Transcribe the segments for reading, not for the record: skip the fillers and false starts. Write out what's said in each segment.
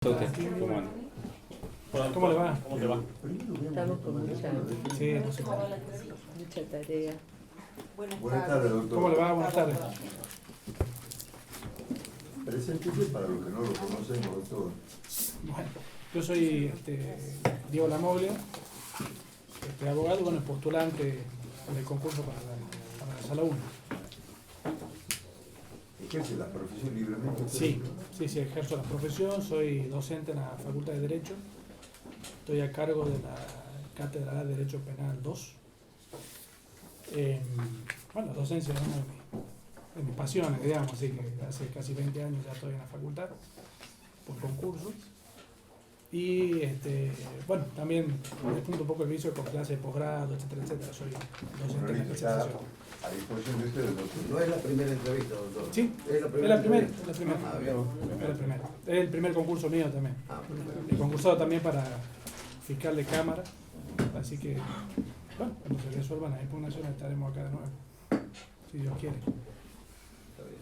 ¿Cómo anda? ¿Cómo le va? ¿Cómo te va? Estamos con Sí, no sé. mucha tarea. Buenas tardes, doctor. ¿Cómo le va? Buenas tardes. Preséntese para los que no lo conocemos, doctor. Bueno, yo soy Diego Lamoglia, abogado y postulante del concurso para la Sala 1. ¿Ejerce la profesión libremente? Sí, ejerzo la profesión, soy docente en la Facultad de Derecho, estoy a cargo de la Cátedra de Derecho Penal 2. Bueno, docencia es una de mis pasiones, digamos, así que hace casi 20 años ya estoy en la facultad, por concurso. Y bueno, también despunto un poco el vicio con clases de posgrado, etcétera, etcétera. Soy docente en la especialización. A disposición de ustedes, doctor. No es la primera entrevista, doctor. Sí, Es la es primera. la primera. Ah, bien. Es la primera. Es el primer concurso mío también. Ah, He concursado también para fiscal de cámara, así que, bueno, cuando se resuelvan las impugnaciones estaremos acá de nuevo, si Dios quiere. está bien.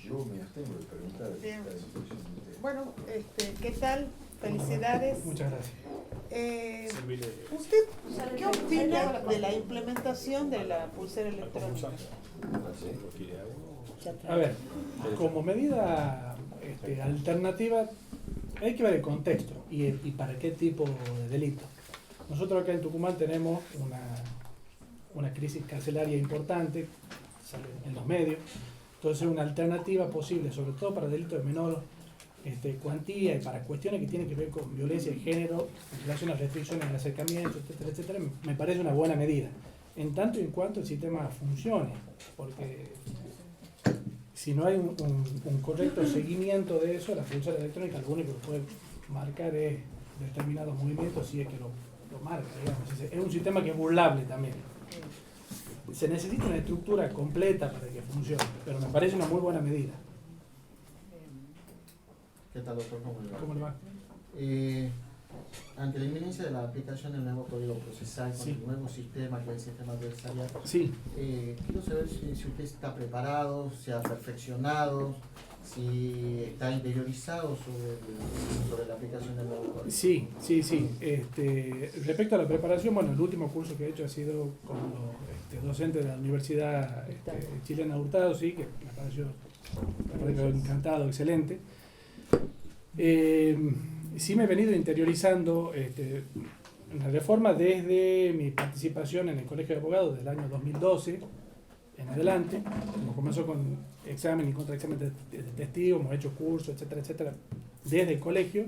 Yo me abstengo de preguntar. Bien. Está a disposición de ustedes. Bueno, ¿qué tal? Felicidades. Muchas gracias. ¿Usted qué opina de la implementación de la pulsera electrónica? Ah, sí. A ver, como medida alternativa, hay que ver el contexto y para qué tipo de delito. Nosotros acá en Tucumán tenemos una crisis carcelaria importante, sale en los medios, entonces una alternativa posible, sobre todo para delitos de menor cuantía y para cuestiones que tienen que ver con violencia de género, en relación a restricciones de acercamiento, etcétera, etcétera, me parece una buena medida, en tanto y en cuanto el sistema funcione, porque si no hay un correcto seguimiento de eso, la pulsera electrónica lo único que puede marcar es determinados movimientos, si es que lo marca, digamos. Es un sistema que es burlable también. Se necesita una estructura completa para que funcione, pero me parece una muy buena medida. ¿Qué tal, doctor? ¿Cómo le va? ¿Cómo le va? Ante la inminencia de la aplicación del nuevo código procesal con Sí. el nuevo sistema, que es el sistema adversarial, Sí, quiero saber si usted está preparado, si ha perfeccionado, si está interiorizado sobre la aplicación del nuevo código. sí. Respecto a la preparación, bueno, el último curso que he hecho ha sido con los docentes de la Universidad Chilena de Hurtado, sí, que me pareció encantado, excelente. Sí me he venido interiorizando en la reforma desde mi participación en el Colegio de Abogados del año 2012 en adelante, como comenzó con examen y contraexamen de testigos, hemos hecho cursos, etcétera, etcétera, desde el colegio,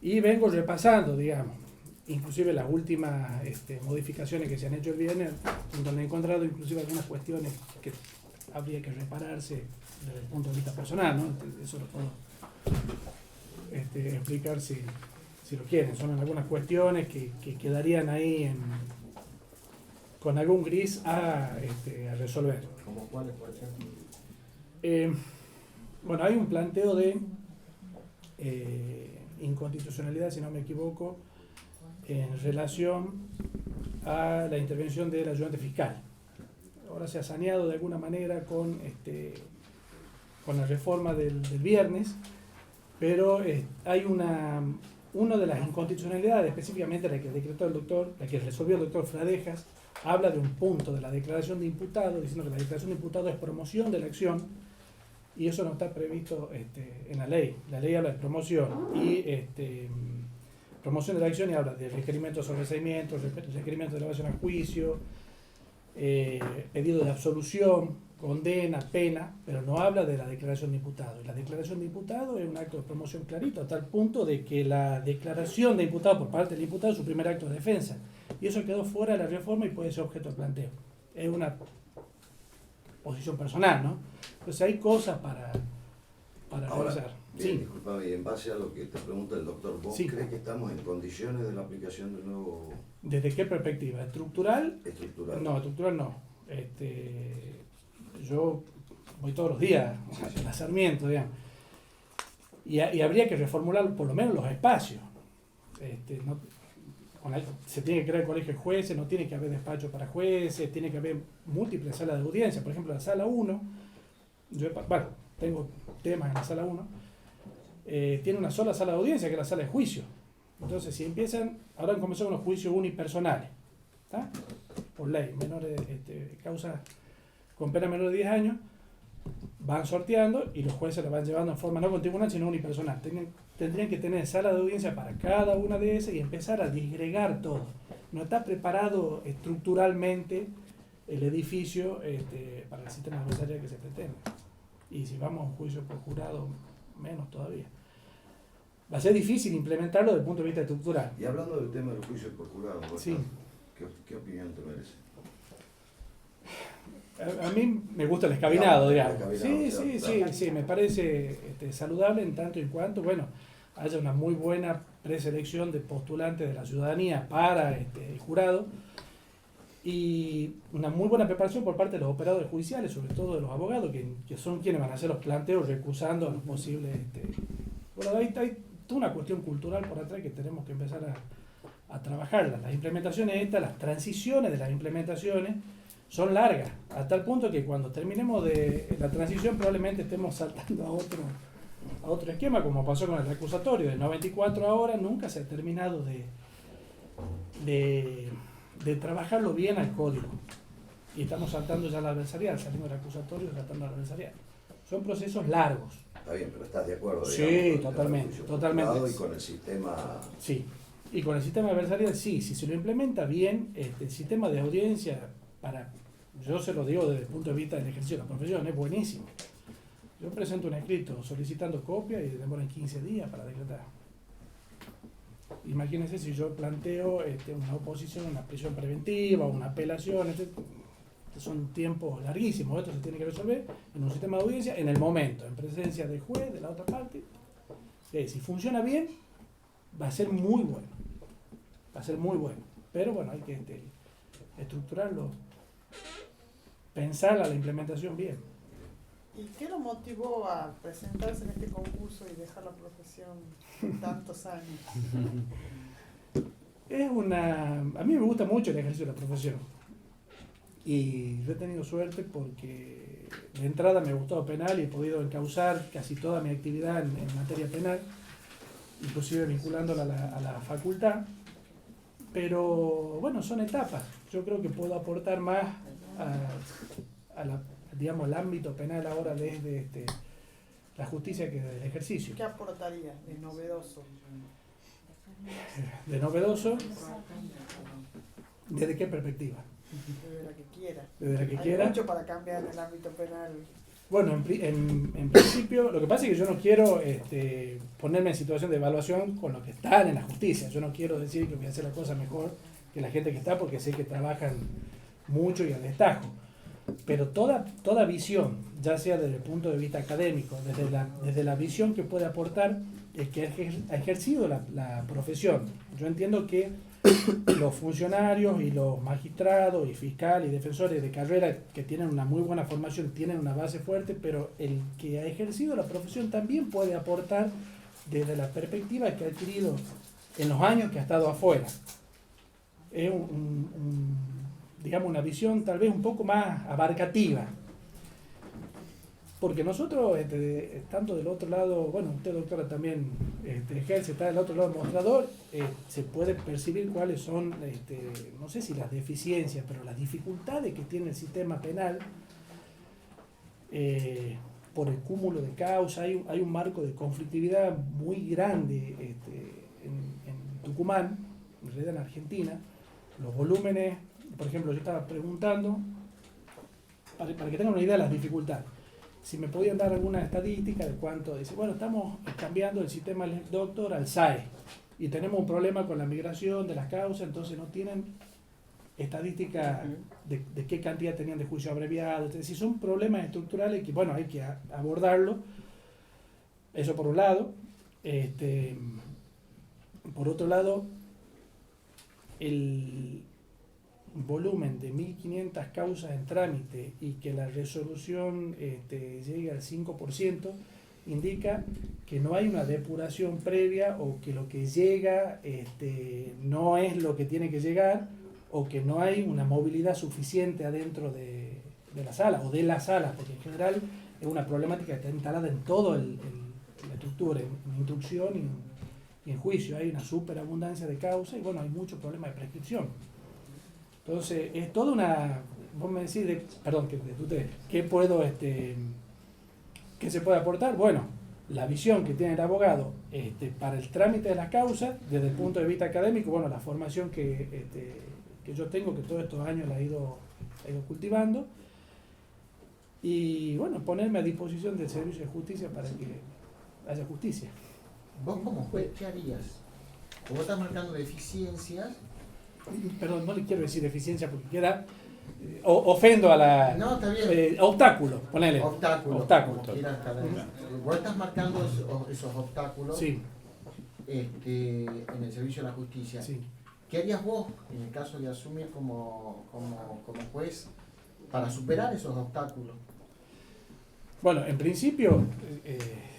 y vengo repasando, digamos, inclusive las últimas modificaciones que se han hecho el viernes, en donde he encontrado inclusive algunas cuestiones que habría que repararse desde el punto de vista personal, ¿no? Eso lo puedo explicar si lo quieren. Son algunas cuestiones que quedarían ahí con algún gris a resolver. ¿Como cuáles, por ejemplo? Bueno, hay un planteo de inconstitucionalidad, si no me equivoco, en relación a la intervención del ayudante fiscal. Ahora se ha saneado de alguna manera con la reforma del viernes, pero hay una de las inconstitucionalidades, específicamente la que decretó el doctor, la que resolvió el doctor Fradejas, habla de un punto de la declaración de imputado, diciendo que la declaración de imputado es promoción de la acción, y eso no está previsto en la ley. La ley habla de promoción y promoción de la acción, y habla de requerimiento de sobreseimiento, requerimiento de elevación a juicio, pedido de absolución, condena, pena, pero no habla de la declaración de imputado. Y la declaración de imputado es un acto de promoción clarito, a tal punto de que la declaración de imputado por parte del imputado es su primer acto de defensa. Y eso quedó fuera de la reforma y puede ser objeto de planteo. Es una posición personal, ¿no? Entonces hay cosas para Ahora, revisar. bien, Sí. discúlpame, y en base a lo que te pregunta el doctor, ¿vos Sí. crees que estamos en condiciones de la aplicación del nuevo ¿Desde qué perspectiva? ¿Estructural? estructural? No, estructural no. Yo voy todos los días a la Sarmiento, digamos. Y habría que reformular por lo menos los espacios. Se tiene que crear colegio de jueces, no tiene que haber despacho para jueces, tiene que haber múltiples salas de audiencia. Por ejemplo, la sala 1, tengo temas en la sala 1, tiene una sola sala de audiencia, que es la sala de juicio. Entonces, si empiezan, ahora han comenzado con los juicios unipersonales, ¿está? Por ley, menores, causas con pena menor de 10 años, van sorteando y los jueces lo van llevando en forma no con tribunal, sino unipersonal. Tendrían que tener sala de audiencia para cada una de esas y empezar a disgregar todo. No está preparado estructuralmente el edificio para el sistema adversarial que se pretende. Y si vamos a un juicio por jurado, menos todavía. Va a ser difícil implementarlo desde el punto de vista estructural. Y hablando del tema del juicio por jurado, Sí. ¿qué opinión te merece? A mí me gusta el escabinado, digamos. Sí, Me parece saludable en tanto y en cuanto, bueno, haya una muy buena preselección de postulantes de la ciudadanía para el jurado y una muy buena preparación por parte de los operadores judiciales, sobre todo de los abogados, que son quienes van a hacer los planteos recusando a los posibles... Bueno, hay toda una cuestión cultural por atrás que tenemos que empezar a trabajarla. Las implementaciones las transiciones de las implementaciones son largas, a tal punto que cuando terminemos de la transición probablemente estemos saltando a otro esquema, como pasó con el recusatorio de 94 a ahora. Nunca se ha terminado de trabajarlo bien al código, y estamos saltando ya al adversarial, salimos del recusatorio y saltando al adversarial. Son procesos largos. Está bien, pero ¿estás de acuerdo? Sí, digamos, con totalmente, el juicio totalmente. por jurado y con el sistema... Sí, y con el sistema adversarial sí, si se lo implementa bien, el sistema de audiencia, yo se lo digo desde el punto de vista del ejercicio de la profesión, es buenísimo. Yo presento un escrito solicitando copia y demoran 15 días para decretar. Imagínense si yo planteo una oposición, una prisión preventiva, una apelación, son tiempos larguísimos. Esto se tiene que resolver en un sistema de audiencia en el momento, en presencia del juez, de la otra parte. Si funciona bien, va a ser muy bueno. Va a ser muy bueno. Pero bueno, hay que estructurarlo, pensar la implementación bien. ¿Y qué lo motivó a presentarse en este concurso y dejar la profesión tantos años? A mí me gusta mucho el ejercicio de la profesión. Y yo he tenido suerte porque de entrada me gustó penal y he podido encauzar casi toda mi actividad en materia penal, inclusive vinculándola a la facultad. Pero bueno, son etapas. Yo creo que puedo aportar más al ámbito penal ahora desde la justicia que del ejercicio. ¿Qué aportaría de novedoso? De novedoso, ¿desde qué perspectiva? Desde la que quiera. Desde la que Hay quiera. mucho para cambiar en el ámbito penal. Bueno, en principio, lo que pasa es que yo no quiero ponerme en situación de evaluación con los que están en la justicia. Yo no quiero decir que voy a hacer la cosa mejor que la gente que está, porque sé que trabajan mucho y a destajo. Pero toda visión, ya sea desde el punto de vista académico, desde la visión que puede aportar el que ha ejercido la profesión. Yo entiendo que los funcionarios y los magistrados y fiscales y defensores de carrera que tienen una muy buena formación tienen una base fuerte, pero el que ha ejercido la profesión también puede aportar desde la perspectiva que ha adquirido en los años que ha estado afuera. Es digamos, una visión tal vez un poco más abarcativa. Porque nosotros, estando del otro lado, bueno, usted doctora también ejerce, está del otro lado del mostrador, se puede percibir cuáles son, no sé si las deficiencias, pero las dificultades que tiene el sistema penal por el cúmulo de causas. Hay un marco de conflictividad muy grande en Tucumán, en realidad en Argentina. Los volúmenes, por ejemplo, yo estaba preguntando, para que tengan una idea de las dificultades, si me podían dar alguna estadística de cuánto. Dice, bueno, estamos cambiando el sistema doctor al SAE y tenemos un problema con la migración de las causas, entonces no tienen estadística de qué cantidad tenían de juicio abreviado. Es decir, son problemas estructurales que, bueno, hay que abordarlo. Eso por un lado. Por otro lado, el volumen de 1.500 causas en trámite y que la resolución llegue al 5%, indica que no hay una depuración previa, o que lo que llega no es lo que tiene que llegar, o que no hay una movilidad suficiente adentro de la sala o de la sala, porque en general es una problemática que está instalada en toda la estructura, en instrucción y en juicio. Hay una superabundancia de causas y bueno, hay muchos problemas de prescripción. Entonces, es toda una... Vos me decís, ¿qué puedo, qué se puede aportar? Bueno, la visión que tiene el abogado para el trámite de las causas, desde el punto de vista académico, bueno, la formación que yo tengo, que todos estos años la he ido cultivando, y bueno, ponerme a disposición del servicio de justicia para que haya justicia. Vos como juez, ¿qué harías? Vos estás marcando deficiencias. Perdón, no le quiero decir deficiencia porque queda... ofendo a la... No, está bien. Obstáculo, ponele. Obstáculos. Obstáculo. Como quieras cada vez. Vos estás marcando esos obstáculos Sí, en el servicio de la justicia. sí. ¿Qué harías vos en el caso de asumir como juez para superar esos obstáculos? Bueno, en principio,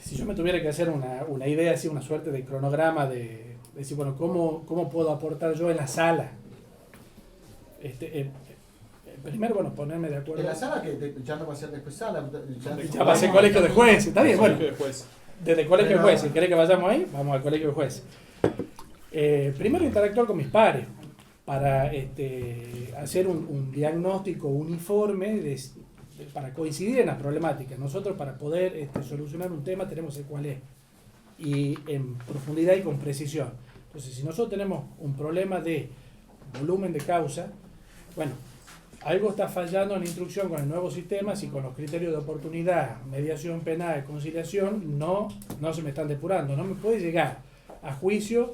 si yo me tuviera que hacer una idea, así, una suerte de cronograma de decir, bueno, ¿cómo puedo aportar yo en la sala? Primero, bueno, ponerme de acuerdo. En la sala que ya no va a ser después sala. Ya va a ser colegio de jueces, está bien, bueno. Colegio de jueces. Desde el colegio de Pero- jueces, si querés que vayamos ahí, vamos al colegio de jueces. Primero interactuar con mis pares para hacer un diagnóstico uniforme para coincidir en las problemáticas. Nosotros para poder solucionar un tema tenemos que saber cuál es y en profundidad y con precisión. Entonces, si nosotros tenemos un problema de volumen de causa, bueno, algo está fallando en la instrucción con el nuevo sistema si con los criterios de oportunidad, mediación penal, conciliación, no se me están depurando. No me puede llegar a juicio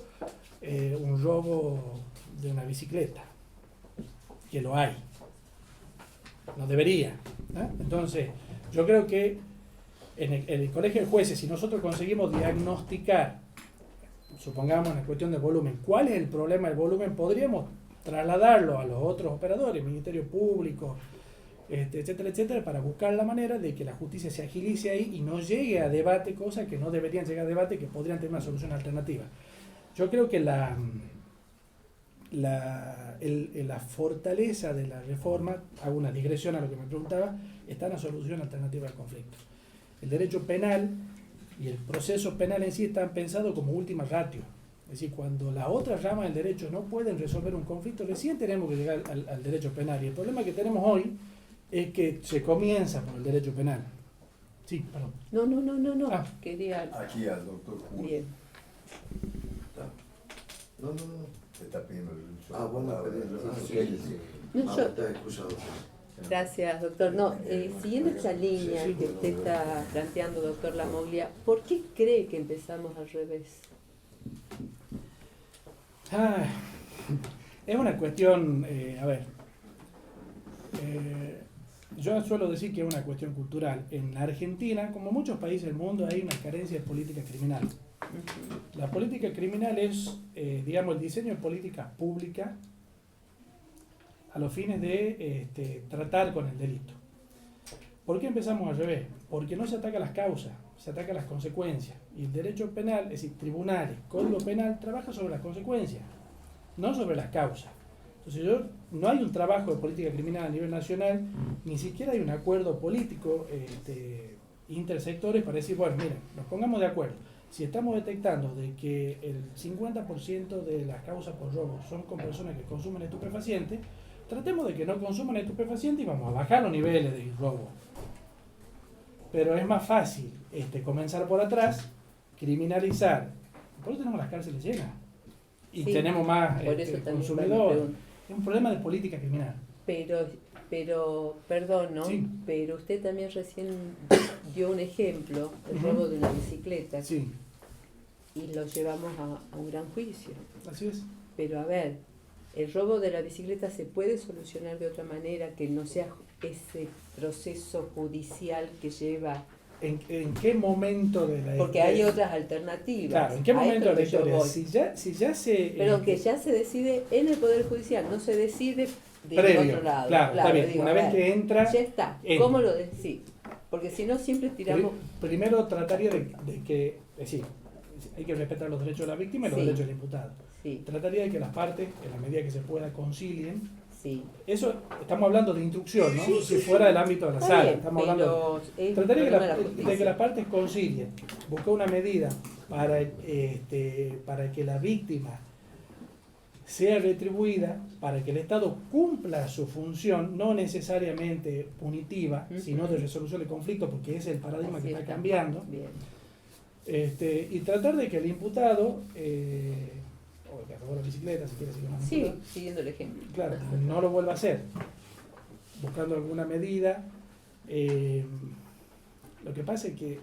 un robo de una bicicleta, que lo hay. No debería. Entonces, yo creo que en el colegio de jueces, si nosotros conseguimos diagnosticar, supongamos en la cuestión del volumen, cuál es el problema del volumen, podríamos trasladarlo a los otros operadores, Ministerio Público, etcétera, etcétera, para buscar la manera de que la justicia se agilice ahí y no llegue a debate, cosas que no deberían llegar a debate, que podrían tener una solución alternativa. Yo creo que la fortaleza de la reforma, hago una digresión a lo que me preguntaba, está en la solución alternativa al conflicto. El derecho penal y el proceso penal en sí están pensados como última ratio. Es decir, cuando las otras ramas del derecho no pueden resolver un conflicto, recién tenemos que llegar al derecho penal. Y el problema que tenemos hoy es que se comienza por el derecho penal. Sí, perdón. No. Ah. Quería... Aquí al doctor Julio. Bien. No. Se está pidiendo el uso. Ah, bueno, de la pero palabra. sí. No, yo- Está excusado. Gracias, doctor. No, siguiendo esa línea Sí, sí. que usted está planteando, doctor Lamoglia, ¿por qué cree que empezamos al revés? Es una cuestión, yo suelo decir que es una cuestión cultural. En la Argentina, como muchos países del mundo, hay una carencia de política criminal. La política criminal es, digamos, el diseño de políticas públicas a los fines de tratar con el delito. ¿Por qué empezamos al revés? Porque no se ataca las causas, se ataca las consecuencias. Y el derecho penal, es decir, tribunales, código penal, trabaja sobre las consecuencias, no sobre las causas. Entonces no hay un trabajo de política criminal a nivel nacional, ni siquiera hay un acuerdo político intersectores para decir, bueno, miren, nos pongamos de acuerdo. Si estamos detectando de que el 50% de las causas por robo son con personas que consumen estupefacientes, tratemos de que no consuman estupefacientes y vamos a bajar los niveles de robo. Pero es más fácil comenzar por atrás, criminalizar. Por eso tenemos las cárceles llenas. Y Sí, tenemos más por eso también va mi consumidores. pregunta. Es un problema de política criminal. Pero, perdón, ¿no? Sí. Pero usted también recién dio un ejemplo, el Ujú. robo de una bicicleta, Sí, y lo llevamos a un gran juicio. así es. Pero a ver, el robo de la bicicleta se puede solucionar de otra manera que no sea ese proceso judicial que lleva... ¿En qué momento de la Porque hay otras alternativas. Claro, ¿en qué A momento de esto la que yo historia? voy. Si ya se... Pero que ya se decide en el Poder Judicial, no se decide del previo, otro lado. claro, está bien. digo, Una a vez ver, que entra, ya está. entra. ¿Cómo lo decís? Porque si no, siempre tiramos... primero trataría de que, es decir, hay que respetar los derechos de la víctima y los Sí. derechos del imputado. Sí, Trataría de que las partes, en la medida que se pueda, concilien Sí. Eso estamos hablando de instrucción, ¿no? Sí, Si fuera del ámbito de la Está sala. bien, Estamos hablando. pero es Trataría problema de la de justicia. que las partes concilien, buscar una medida para que la víctima sea retribuida, para que el Estado cumpla su función, no necesariamente punitiva, sino de resolución de conflictos, porque ese es el paradigma que Así está está. cambiando. Bien. Y tratar de que el imputado, o el que robó la bicicleta, si quiere seguir una Sí, siguiendo el ejemplo. claro, no lo vuelva a hacer, buscando alguna medida. Lo que pasa es que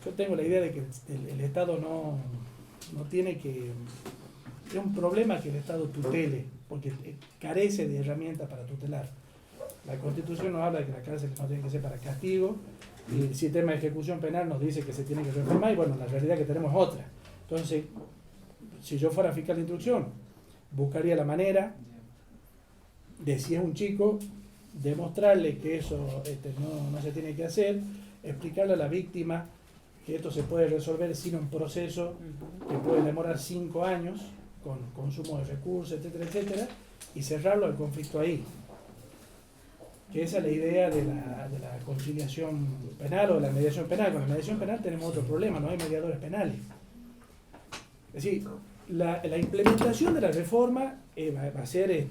yo tengo la idea de que el Estado no tiene que... Es un problema que el Estado tutele, porque carece de herramientas para tutelar. La Constitución nos habla de que la cárcel no tiene que ser para castigo, y el sistema de ejecución penal nos dice que se tiene que reformar, y bueno, la realidad que tenemos es otra. Entonces, si yo fuera fiscal de instrucción, buscaría la manera de, si es un chico, demostrarle que eso no se tiene que hacer, explicarle a la víctima que esto se puede resolver sin un proceso que puede demorar 5 años, con consumo de recursos, etcétera, etcétera, y cerrarlo al conflicto ahí. Que esa es la idea de la conciliación penal o de la mediación penal. Con la mediación penal tenemos otro problema, no hay mediadores penales. Es decir, la implementación de la reforma va a ser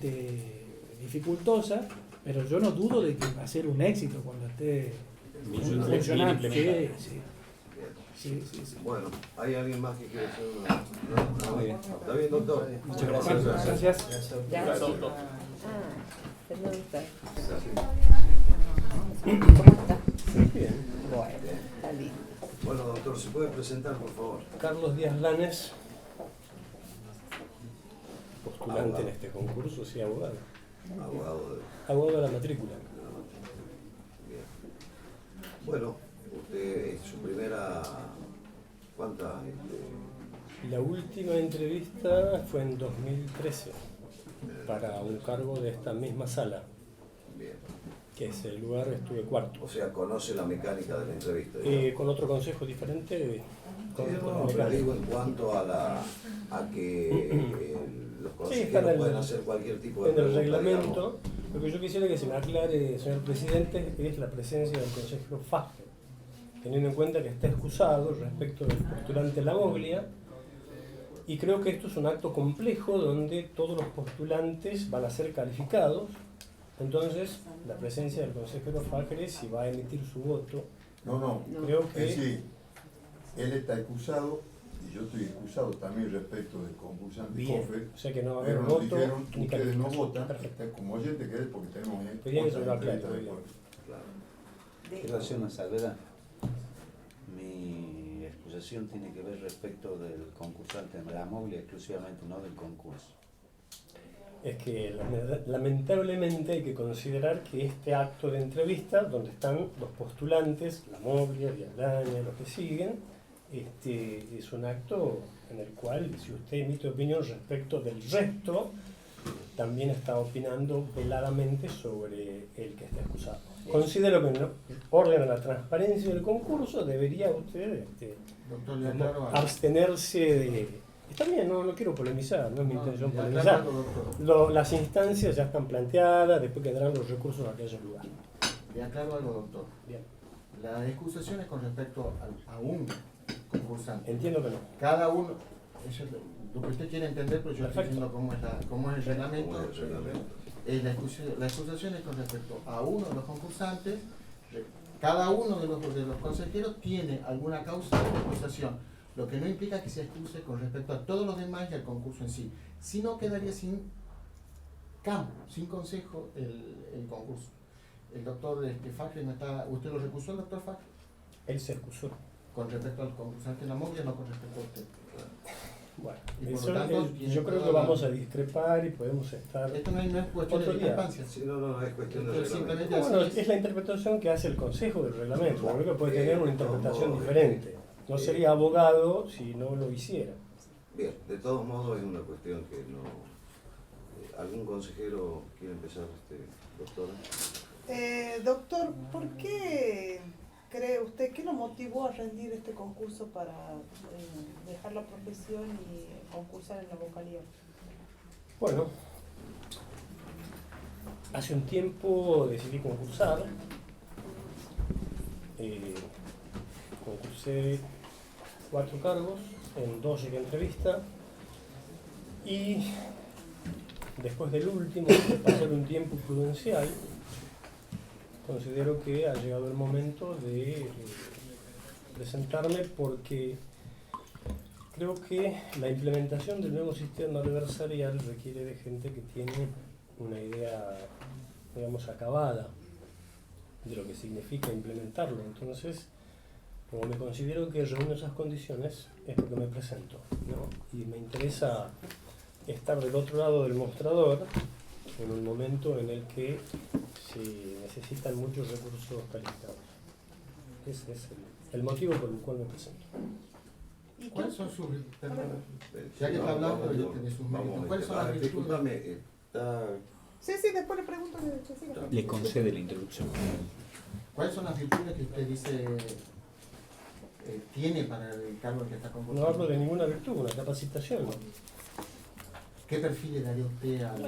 dificultosa, pero yo no dudo de que va a ser un éxito cuando esté funcionando. Sí. Bueno, ¿hay alguien más que quiere hacer una? No, muy bien. ¿Está bien, doctor? Muchas Bueno, gracias. Gracias. Fernando está. Gracias. ¿Cómo está? Bien. Bueno, está lindo. Bueno, doctor, ¿se puede presentar, por favor? Carlos Díaz Lanes, postulante Abogado. en este concurso, sí, abogado. Abogado de... Abogado de la matrícula. Bien. Bueno, usted es su primera... ¿Cuántas? La última entrevista fue en 2013 para un cargo de esta misma sala, Bien. que es el lugar, estuve cuarto. O sea, conoce la mecánica de la entrevista. Con otro consejo diferente, con Sí, con no, pero mecánico. digo en cuanto a que los Sí, está consejeros en el- pueden hacer cualquier tipo de En el pregunta, reglamento, lo que yo quisiera que se me aclare, señor presidente, es la presencia del consejero Faje, teniendo en cuenta que está excusado respecto del postulante Lamoglia, y creo que esto es un acto complejo donde todos los postulantes van a ser calificados. Entonces, la presencia del consejero Faje, si va a emitir su voto, No, creo es que decir, él está excusado y yo estoy excusado también respecto del concursante bien, COFE, o sea que no va a haber pero nos voto dijeron, ni ustedes no calificación. votan, Perfecto. como oyente que es porque tenemos Quería que se otra lo aclare, entrevista muy después. Claro. Quiero hacer una salvedad. Mi excusación tiene que ver respecto del concursante en la móvil, exclusivamente, no del concurso. Es que lamentablemente hay que considerar que este acto de entrevista, donde están los postulantes, la Moglia, Villagrana, los que siguen, es un acto en el cual, si usted emite opinión respecto del resto, también está opinando veladamente sobre el que está excusado. Considero que en orden a la transparencia del concurso debería usted Doctor, le aclaro algo. abstenerse de... Está bien, no quiero polemizar, no es mi intención le aclaro polemizar. algo, doctor. Las instancias ya están planteadas, después quedarán los recursos a aquellos lugares. Le aclaro algo, doctor. Bien, La excusación es con respecto a un concursante. entiendo que no. Cada uno, eso es lo que usted quiere entender, pero yo estoy Perfecto. diciendo cómo es el reglamento. ¿Cómo es el reglamento? La excusación es con respecto a uno de los concursantes. Cada uno de los consejeros tiene alguna causa de excusación, lo que no implica que se excuse con respecto a todos los demás y al concurso en sí. Si no, quedaría sin campo, sin consejo el concurso. El doctor Faje no está... ¿Usted lo recusó, el doctor Faje? Él se excusó. Con respecto al concursante en la móvil, no con respecto a usted. Bueno, Y por eso lo tanto, es- tiene yo creo toda que la- vamos a discrepar y podemos estar... Esto no es cuestión Otro de día. discrepancia. Sí, no, es cuestión de Pero reglamento. simplemente Bueno, así es la interpretación que hace el Consejo del Reglamento. Yo creo que puede tener una interpretación No, diferente. No sería abogado si no lo hiciera. Bien, de todos modos es una cuestión que no... ¿Algún consejero quiere empezar, doctora? Doctor, ¿por qué cree usted que lo motivó a rendir este concurso para dejar la profesión y concursar en la vocalía? Bueno, Hace un tiempo decidí concursar. Concursé 4 cargos, en 2 llegué a entrevista y después del último, de pasar un tiempo prudencial, considero que ha llegado el momento de presentarme porque creo que la implementación del nuevo sistema adversarial requiere de gente que tiene una idea, digamos, acabada de lo que significa implementarlo. Entonces, como me considero que reúno esas condiciones, es porque me presento, ¿no? Y me interesa estar del otro lado del mostrador en un momento en el que se necesitan muchos recursos calificados. Ese es el motivo por el cual me presento. ¿Cuáles son sus, perdón, ya que está hablando de sus méritos, cuáles son las virtudes? Disculpame, está... Sí, después le pregunto que siga. Le concede la introducción. ¿Cuáles son las virtudes que usted dice tiene para el cargo que está concursando? No hablo de ninguna virtud, una capacitación. ¿Qué perfil le daría usted al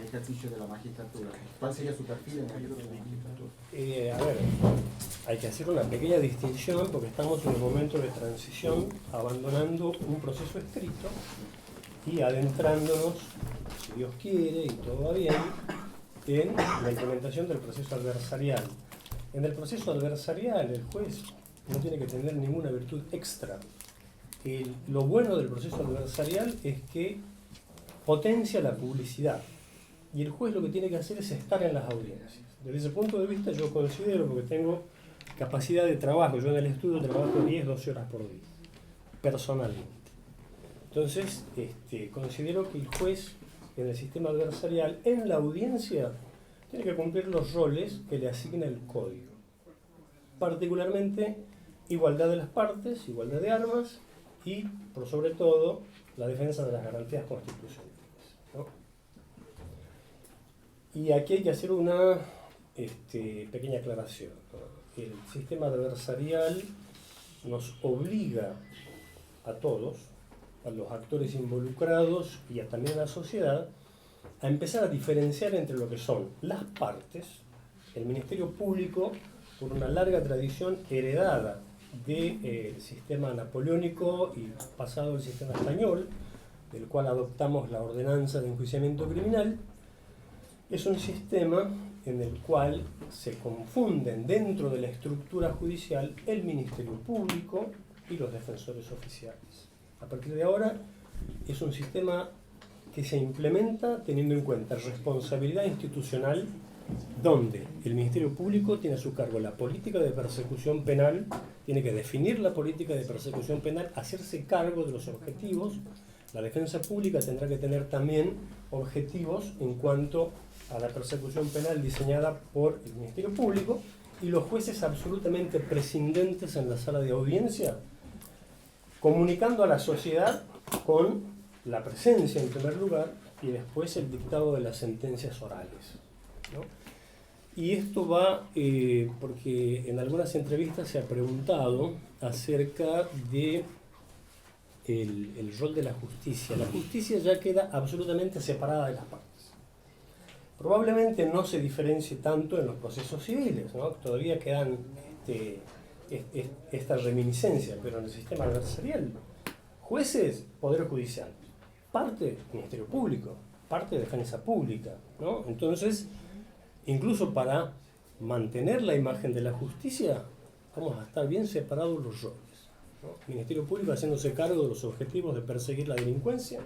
ejercicio de la magistratura? ¿Cuál sería su perfil en el ejercicio de la magistratura? A ver, hay que hacer una pequeña distinción porque estamos en un momento de transición, abandonando un proceso escrito y adentrándonos, si Dios quiere y todo va bien, en la implementación del proceso adversarial. En el proceso adversarial el juez no tiene que tener ninguna virtud extra. Lo bueno del proceso adversarial es que potencia la publicidad y el juez lo que tiene que hacer es estar en las audiencias. Desde ese punto de vista yo considero, porque tengo capacidad de trabajo, yo en el estudio trabajo 10-12 horas por día, personalmente. Entonces, considero que el juez en el sistema adversarial, en la audiencia, tiene que cumplir los roles que le asigna el código. Particularmente, igualdad de las partes, igualdad de armas y, por sobre todo, la defensa de las garantías constitucionales, ¿no? Y aquí hay que hacer una pequeña aclaración, ¿no? El sistema adversarial nos obliga a todos, a los actores involucrados y también a la sociedad, a empezar a diferenciar entre lo que son las partes, el Ministerio Público, por una larga tradición heredada del sistema napoleónico y pasado el sistema español, del cual adoptamos la ordenanza de enjuiciamiento criminal, es un sistema en el cual se confunden dentro de la estructura judicial el Ministerio Público y los defensores oficiales. A partir de ahora es un sistema que se implementa teniendo en cuenta responsabilidad institucional, donde el Ministerio Público tiene a su cargo la política de persecución penal, tiene que definir la política de persecución penal, hacerse cargo de los objetivos. La defensa pública tendrá que tener también objetivos en cuanto a la persecución penal diseñada por el Ministerio Público, y los jueces absolutamente prescindentes en la sala de audiencia, comunicando a la sociedad con la presencia en primer lugar y después el dictado de las sentencias orales, ¿no? Y esto va porque en algunas entrevistas se ha preguntado acerca de el rol de la justicia. La justicia ya queda absolutamente separada de las partes. Probablemente no se diferencie tanto en los procesos civiles, ¿no? Todavía quedan esta reminiscencia, pero en el sistema adversarial, jueces, Poder Judicial, parte Ministerio Público, parte Defensa Pública, ¿no? Entonces, incluso para mantener la imagen de la justicia, vamos a estar bien separados los roles, ¿no? Ministerio Público haciéndose cargo de los objetivos de perseguir la delincuencia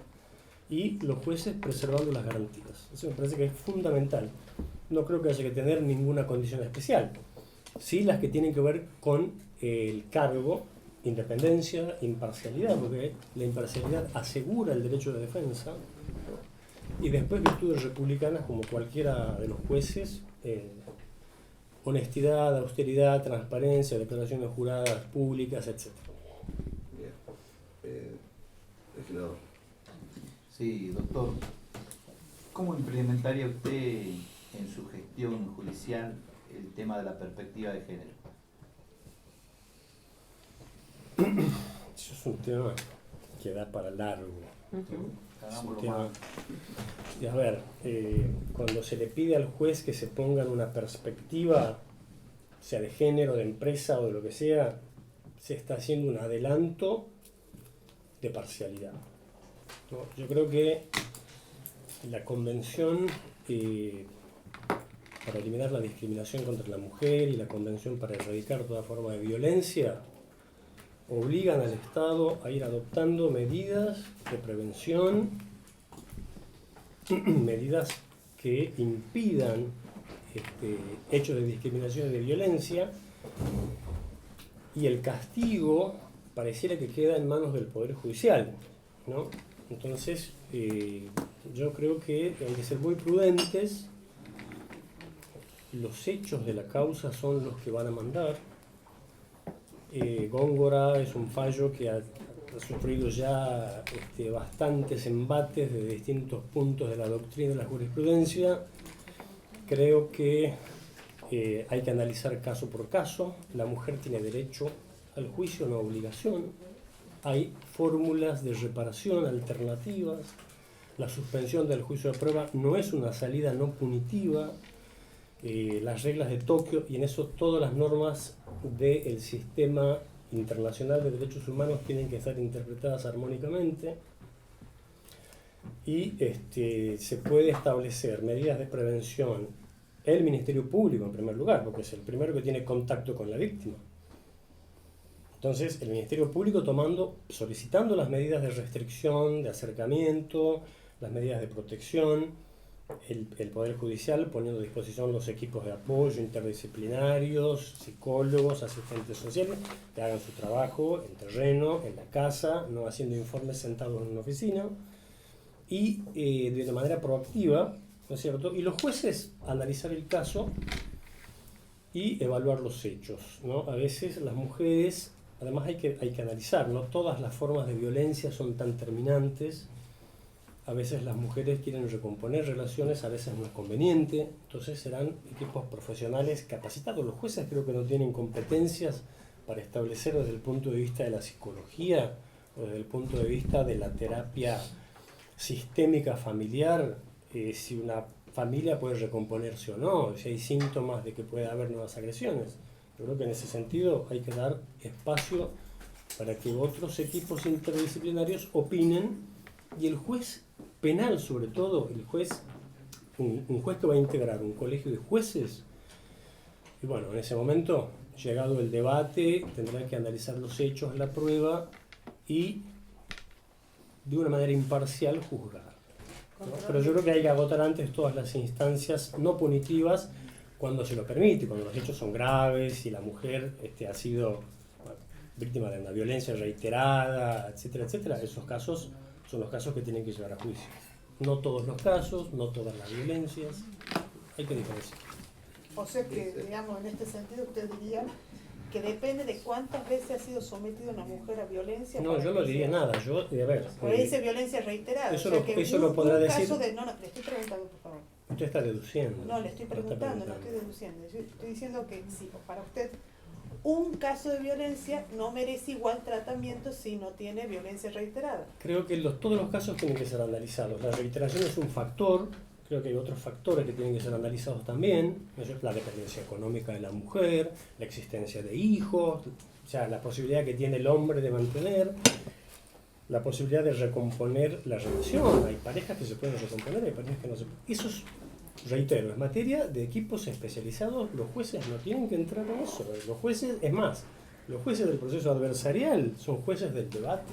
y los jueces preservando las garantías. Eso me parece que es fundamental. No creo que haya que tener ninguna condición especial. Sí, las que tienen que ver con el cargo, independencia, imparcialidad, porque la imparcialidad asegura el derecho de defensa, ¿no? Y después virtudes republicanas como cualquiera de los jueces, honestidad, austeridad, transparencia, declaraciones juradas públicas, etc. Bien. Legislador. Sí, doctor. ¿Cómo implementaría usted en su gestión judicial el tema de la perspectiva de género? Eso es un tema que da para largo. Hagámoslo tema. más. Y a ver, cuando se le pide al juez que se ponga en una perspectiva, sea de género, de empresa o de lo que sea, se está haciendo un adelanto de parcialidad, ¿no? Yo creo que la Convención para eliminar la discriminación contra la mujer y la Convención para erradicar toda forma de violencia obligan al Estado a ir adoptando medidas de prevención, medidas que impidan hechos de discriminación y de violencia, y el castigo pareciera que queda en manos del Poder Judicial, ¿no? Entonces, yo creo que hay que ser muy prudentes. Los hechos de la causa son los que van a mandar. Góngora es un fallo que ha sufrido ya bastantes embates de distintos puntos de la doctrina y de la jurisprudencia. Creo que hay que analizar caso por caso. La mujer tiene derecho al juicio, no obligación. Hay fórmulas de reparación alternativas. La suspensión del juicio de prueba no es una salida no punitiva. Las reglas de Tokio, y en eso todas las normas del sistema internacional de derechos humanos tienen que estar interpretadas armónicamente, y se puede establecer medidas de prevención el Ministerio Público en primer lugar, porque es el primero que tiene contacto con la víctima. Entonces el Ministerio Público solicitando las medidas de restricción, de acercamiento, las medidas de protección, el Poder Judicial poniendo a disposición los equipos de apoyo interdisciplinarios, psicólogos, asistentes sociales, que hagan su trabajo en terreno, en la casa, no haciendo informes sentados en una oficina, y de una manera proactiva, ¿no es cierto? Y los jueces analizar el caso y evaluar los hechos, ¿no? A veces las mujeres, además hay que analizar, no todas las formas de violencia son tan terminantes. A veces las mujeres quieren recomponer relaciones, a veces no es conveniente, entonces serán equipos profesionales capacitados. Los jueces creo que no tienen competencias para establecer desde el punto de vista de la psicología o desde el punto de vista de la terapia sistémica familiar, si una familia puede recomponerse o no, si hay síntomas de que puede haber nuevas agresiones. Yo creo que en ese sentido hay que dar espacio para que otros equipos interdisciplinarios opinen, y el juez penal, sobre todo, un juez que va a integrar un colegio de jueces, y bueno, en ese momento, llegado el debate, tendrá que analizar los hechos, la prueba, y de una manera imparcial juzgar, ¿no? Pero yo creo que hay que agotar antes todas las instancias no punitivas cuando se lo permite, cuando los hechos son graves y la mujer ha sido víctima de una violencia reiterada, etcétera, etcétera. Esos casos son los casos que tienen que llevar a juicio. No todos los casos, no todas las violencias, hay que diferenciar. O sea que, digamos, en este sentido usted diría que depende de cuántas veces ha sido sometida una mujer a violencia. No, yo no diría nada. Yo, a ver, porque dice violencia reiterada. Eso, o sea que eso lo podrá decir. No, le estoy preguntando, por favor. Usted está deduciendo. No, le estoy preguntando, no estoy deduciendo. Yo estoy diciendo que sí, para usted, un caso de violencia no merece igual tratamiento si no tiene violencia reiterada. Creo que todos los casos tienen que ser analizados. La reiteración es un factor. Creo que hay otros factores que tienen que ser analizados también. La dependencia económica de la mujer, la existencia de hijos, o sea, la posibilidad que tiene el hombre de mantener, la posibilidad de recomponer la relación. Hay parejas que se pueden recomponer, hay parejas que no se pueden. Eso es, reitero, es materia de equipos especializados. Los jueces no tienen que entrar en eso. Los jueces, es más, los jueces del proceso adversarial son jueces del debate.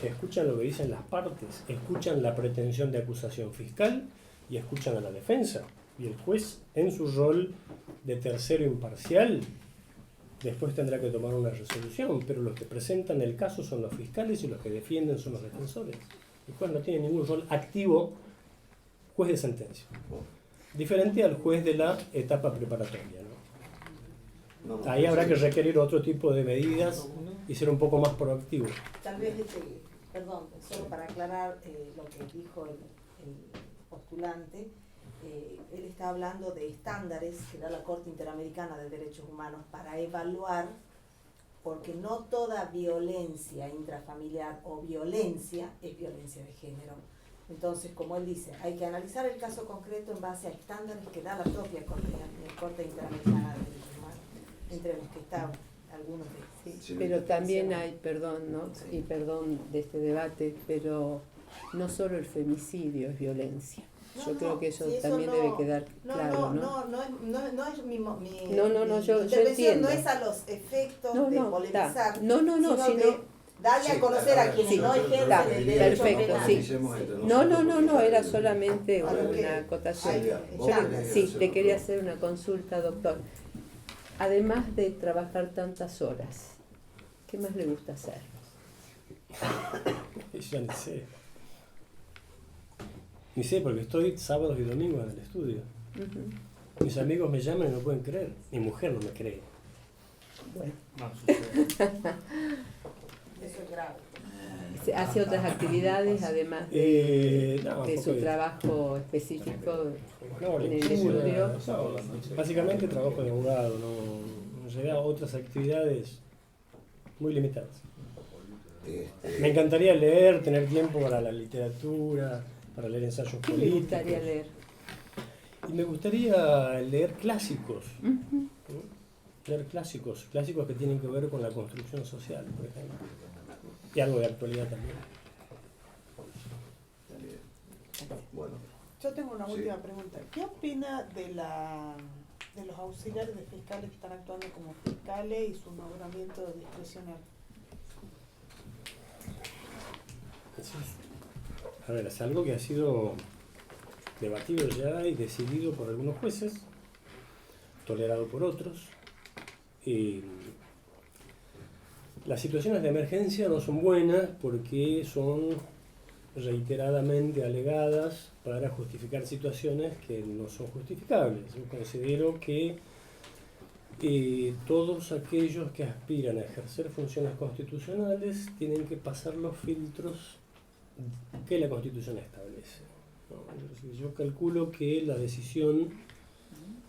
Escuchan lo que dicen las partes, escuchan la pretensión de acusación fiscal y escuchan a la defensa. Y el juez, en su rol de tercero imparcial, después tendrá que tomar una resolución, pero los que presentan el caso son los fiscales y los que defienden son los defensores. El juez no tiene ningún rol activo, juez de sentencia. Diferente al juez de la etapa preparatoria, ¿no? Ahí habrá que requerir otro tipo de medidas y ser un poco más proactivo. Tal vez, perdón, solo para aclarar lo que dijo el postulante, él está hablando de estándares que da la Corte Interamericana de Derechos Humanos para evaluar porque no toda violencia intrafamiliar o violencia es violencia de género. Entonces, como él dice, hay que analizar el caso concreto en base a estándares que da la propia Corte Interamericana de Derechos Humanos, entre los que están algunos de sí, pero también hay, perdón, ¿no? Sí. Y perdón de este debate, pero no solo el femicidio es violencia. Yo creo que eso también debe quedar claro, ¿no? No es mi yo intervención entiendo. no es a los efectos de polemizar, sino darle a conocer a quienes no ejercen el derecho perfecto, penal. No, era solamente una acotación. Le quería hacer una consulta, doctor. Además de trabajar tantas horas, ¿qué más le gusta hacer? Yo ni sé. Ni sé, porque estoy sábados y domingos en el estudio. Mis amigos me llaman y no pueden creer. Mi mujer no me cree. Bueno. Eso es grave. ¿Hace otras actividades además de su trabajo específico en el estudio? Básicamente trabajo de abogado, no llegué a otras actividades muy limitadas. Me encantaría leer, tener tiempo para la literatura, para leer ensayos políticos. ¿Qué le gustaría leer? Y me gustaría leer clásicos. Leer clásicos que tienen que ver con la construcción social, por ejemplo. Y algo de actualidad también. Bueno. Yo tengo una última pregunta. ¿Qué opina de los auxiliares de fiscales que están actuando como fiscales y su nombramiento discrecional? A ver, es algo que ha sido debatido ya y decidido por algunos jueces, tolerado por otros. Las situaciones de emergencia no son buenas porque son reiteradamente alegadas para justificar situaciones que no son justificables. Yo considero que todos aquellos que aspiran a ejercer funciones constitucionales tienen que pasar los filtros que la Constitución establece, ¿no? Yo calculo que la decisión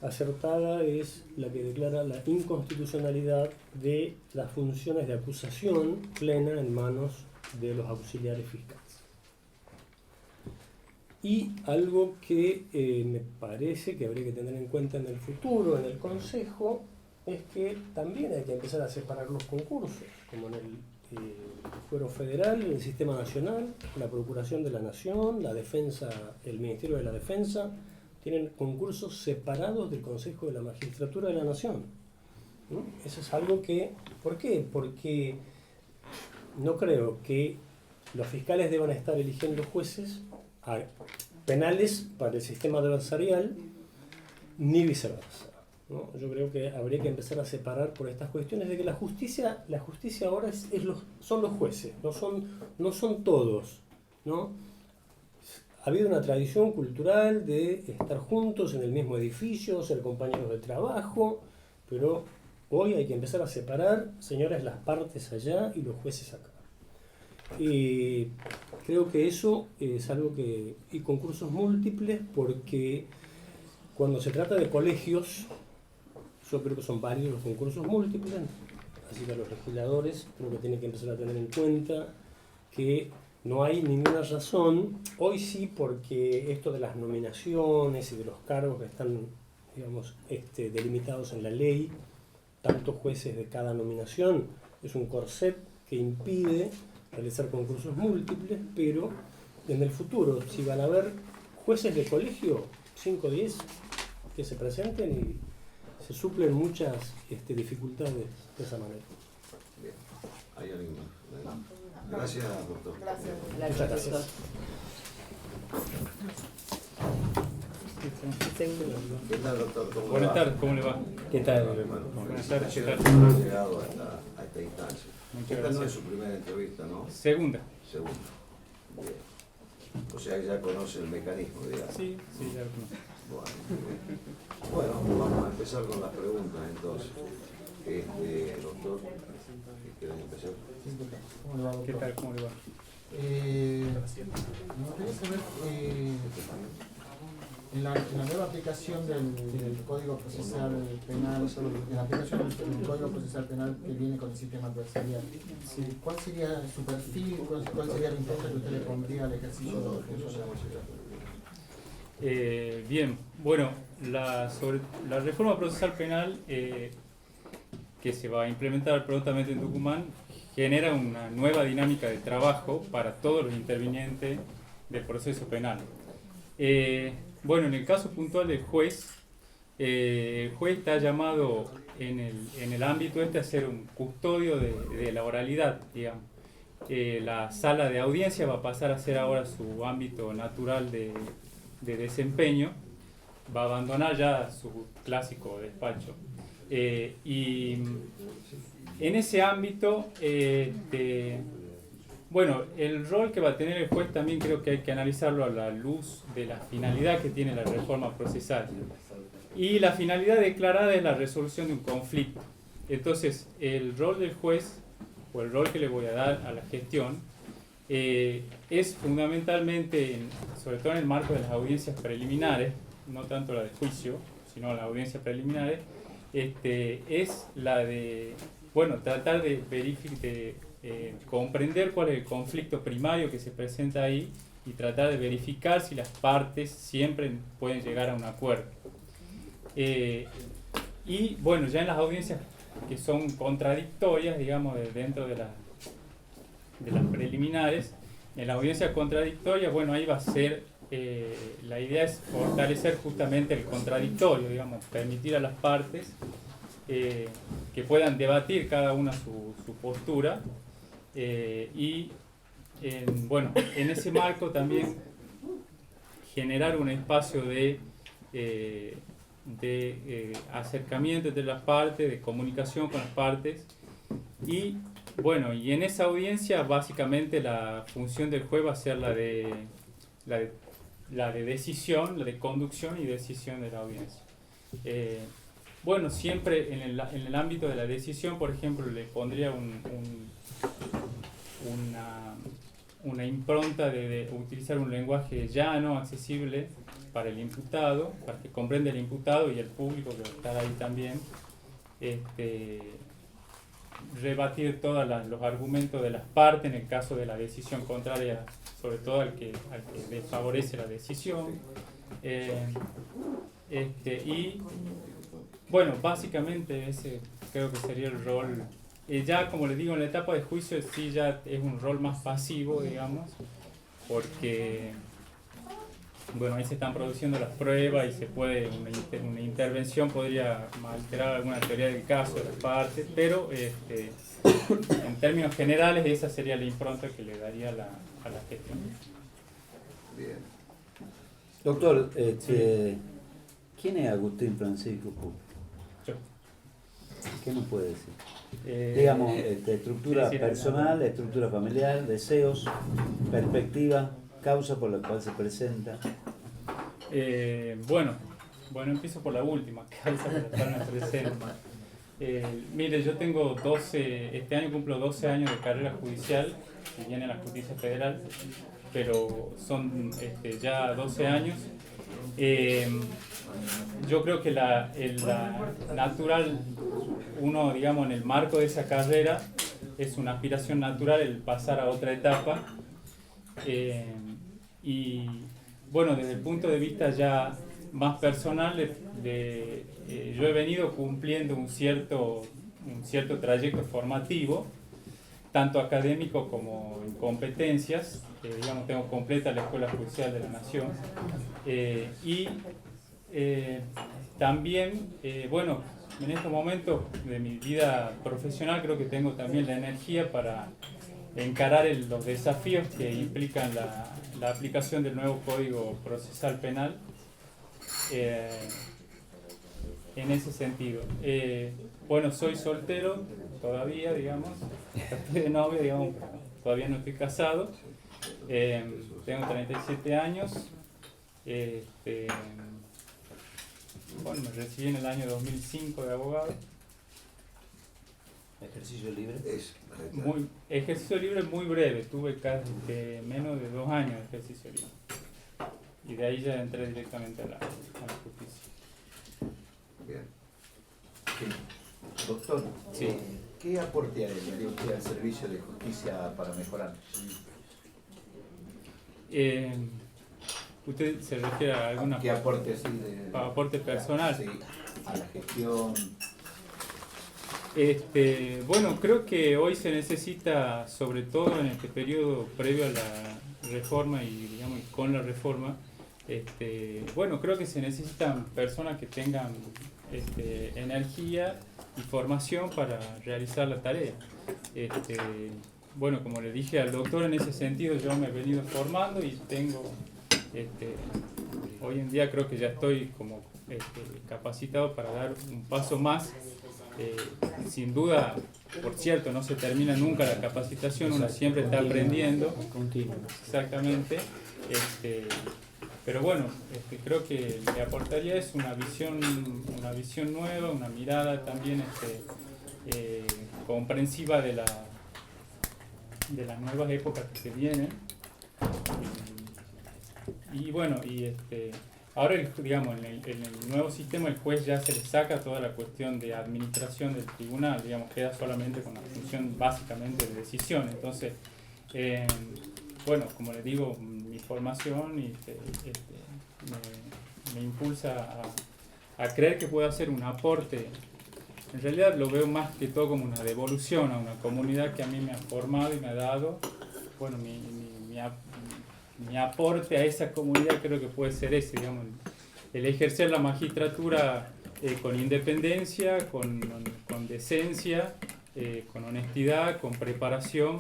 acertada es la que declara la inconstitucionalidad de las funciones de acusación plena en manos de los auxiliares fiscales. Y algo que me parece que habría que tener en cuenta en el futuro, en el Consejo, es que también hay que empezar a separar los concursos, como en el Fuero Federal, el Sistema Nacional, la Procuración de la Nación, la Defensa, el Ministerio de la Defensa, tienen concursos separados del Consejo de la Magistratura de la Nación, ¿no? Eso es algo que... ¿Por qué? Porque no creo que los fiscales deban estar eligiendo jueces penales para el sistema adversarial, ni viceversa, ¿no? Yo creo que habría que empezar a separar por estas cuestiones de que la justicia ahora son los jueces, no son todos, ¿no? Ha habido una tradición cultural de estar juntos en el mismo edificio, ser compañeros de trabajo, pero hoy hay que empezar a separar, señores, las partes allá y los jueces acá. Y creo que eso es algo que... y concursos múltiples, porque cuando se trata de colegios, yo creo que son varios los concursos múltiples, así que los legisladores creo que tienen que empezar a tener en cuenta que no hay ninguna razón, hoy sí, porque esto de las nominaciones y de los cargos que están, digamos, delimitados en la ley, tantos jueces de cada nominación, es un corset que impide realizar concursos múltiples, pero en el futuro, si van a haber jueces de colegio, 5 o 10, que se presenten y se suplen muchas dificultades de esa manera. Bien. ¿Hay alguien más? Gracias, doctor. Gracias. Doctor. ¿Qué tal, doctor? ¿Cómo Buenas le va? tardes, ¿cómo le va? ¿Qué tal? Bueno, Buenas tardes, ¿qué tal? por haber llegado a esta instancia. Muchas Esta gracias. no es su primera entrevista, ¿no? Segunda. Segunda. Bien. O sea que ya conoce el mecanismo, digamos. Sí, ya lo conozco. Bueno, muy bien. Bueno, vamos a empezar con las preguntas entonces. Doctor, ¿quieren empezar? ¿Qué tal, cómo le va? Me gustaría saber En la nueva aplicación del Código Procesal Penal, en la aplicación del Código Procesal Penal que viene con el sistema adversarial, ¿cuál sería su perfil? ¿Cuál sería la impronta que usted le pondría al ejercicio de la bien, bueno, sobre la reforma procesal penal que se va a implementar prontamente en Tucumán genera una nueva dinámica de trabajo para todos los intervinientes del proceso penal. Bueno, en el caso puntual del juez, el juez está llamado en el ámbito a ser un custodio de la oralidad, digamos. La sala de audiencia va a pasar a ser ahora su ámbito natural de desempeño, va a abandonar ya su clásico despacho. Y en ese ámbito, bueno, el rol que va a tener el juez también creo que hay que analizarlo a la luz de la finalidad que tiene la reforma procesal. Y la finalidad declarada es la resolución de un conflicto. Entonces, el rol del juez, o el rol que le voy a dar a la gestión, es fundamentalmente, sobre todo en el marco de las audiencias preliminares, no tanto la de juicio, sino las audiencias preliminares, es la de, bueno, tratar de comprender cuál es el conflicto primario que se presenta ahí y tratar de verificar si las partes siempre pueden llegar a un acuerdo. Y bueno, ya en las audiencias que son contradictorias, digamos, dentro de las preliminares, en la audiencia contradictoria, bueno, ahí va a ser, la idea es fortalecer justamente el contradictorio, digamos, permitir a las partes que puedan debatir cada una su postura y, bueno, en ese marco también generar un espacio de acercamiento entre las partes, de comunicación con las partes y bueno, y en esa audiencia básicamente la función del juez va a ser la de decisión, la de conducción y decisión de la audiencia. Bueno, siempre en el ámbito de la decisión, por ejemplo, le pondría una impronta de utilizar un lenguaje llano, accesible para el imputado, para que comprenda el imputado y el público que va a estar ahí también. Rebatir todos los argumentos de las partes en el caso de la decisión contraria, sobre todo al que desfavorece la decisión. Y bueno, básicamente ese creo que sería el rol. Ya como les digo, en la etapa de juicio sí ya es un rol más pasivo, digamos, porque bueno, ahí se están produciendo las pruebas y se puede, una intervención podría alterar alguna teoría del caso de las partes, pero en términos generales esa sería la impronta que le daría a la gestión. Bien. Doctor, ¿quién es Agustín Francisco Pupo? Yo. ¿Qué nos puede decir? Digamos, estructura personal, estructura familiar, deseos, perspectiva, causa por la cual se presenta. Bueno, empiezo por la última, causa por la cual me presento. Mire, yo tengo este año cumplo 12 años de carrera judicial, que viene en la justicia federal, pero son ya 12 años. Yo creo que la natural, uno, digamos, en el marco de esa carrera, es una aspiración natural el pasar a otra etapa. Y bueno, desde el punto de vista ya más personal, yo he venido cumpliendo un cierto trayecto formativo, tanto académico como en competencias. Digamos, tengo completa la Escuela Judicial de la Nación. Y también, bueno, en estos momentos de mi vida profesional creo que tengo también la energía para encarar los desafíos que implican la aplicación del nuevo Código Procesal Penal en ese sentido. Bueno, soy soltero todavía, digamos, estoy de novio, digamos, pero todavía no estoy casado. Tengo 37 años. Bueno, me recibí en el año 2005 de abogado. ¿Ejercicio libre? Ejercicio libre muy breve, tuve casi menos de 2 años de ejercicio libre. de ahí ya entré directamente a la justicia. Bien. Doctor, sí. ¿Qué aporte haría usted al servicio de justicia para mejorar? ¿Usted se refiere a alguna... ¿Qué aporte así aporte personal? Sí, a la gestión. Bueno, creo que hoy se necesita, sobre todo en este periodo previo a la reforma y digamos con la reforma, bueno, creo que se necesitan personas que tengan energía y formación para realizar la tarea. Bueno, como le dije al doctor, en ese sentido yo me he venido formando y tengo, hoy en día creo que ya estoy como capacitado para dar un paso más. Sin duda, por cierto, no se termina nunca la capacitación, uno siempre está aprendiendo. Exactamente. Pero bueno, creo que le aportaría es una visión nueva, una mirada también comprensiva de las nuevas épocas que se vienen. Y bueno, ahora, digamos, en el nuevo sistema el juez ya se le saca toda la cuestión de administración del tribunal, digamos, queda solamente con la función básicamente de decisión. Entonces, bueno, como les digo, mi formación me impulsa a creer que puedo hacer un aporte. En realidad lo veo más que todo como una devolución a una comunidad que a mí me ha formado y me ha dado, bueno, mi aporte a esa comunidad creo que puede ser ese, digamos, el ejercer la magistratura con independencia, con decencia, con honestidad, con preparación,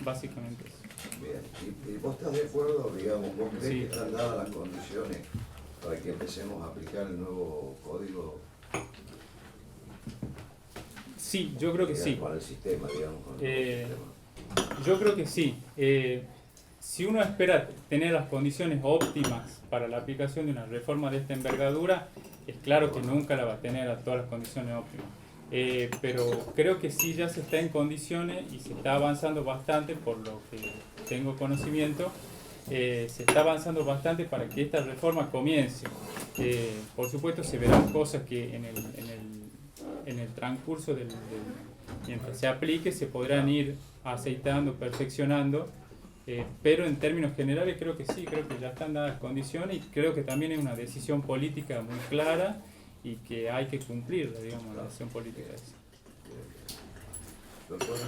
básicamente eso. Bien, ¿y vos estás de acuerdo, digamos, vos crees que están dadas las condiciones para que empecemos a aplicar el nuevo código? Sí, yo creo que sí. Con el sistema, digamos. Con el sistema. Yo creo que sí. Si uno espera tener las condiciones óptimas para la aplicación de una reforma de esta envergadura, es claro que nunca la va a tener a todas las condiciones óptimas. Pero creo que sí ya se está en condiciones y se está avanzando bastante, por lo que tengo conocimiento, se está avanzando bastante para que esta reforma comience. Por supuesto se verán cosas que en el transcurso mientras se aplique se podrán ir aceitando, perfeccionando, pero en términos generales creo que sí, creo que ya están dadas condiciones y creo que también es una decisión política muy clara y que hay que cumplirla, digamos, la decisión política esa. Doctor,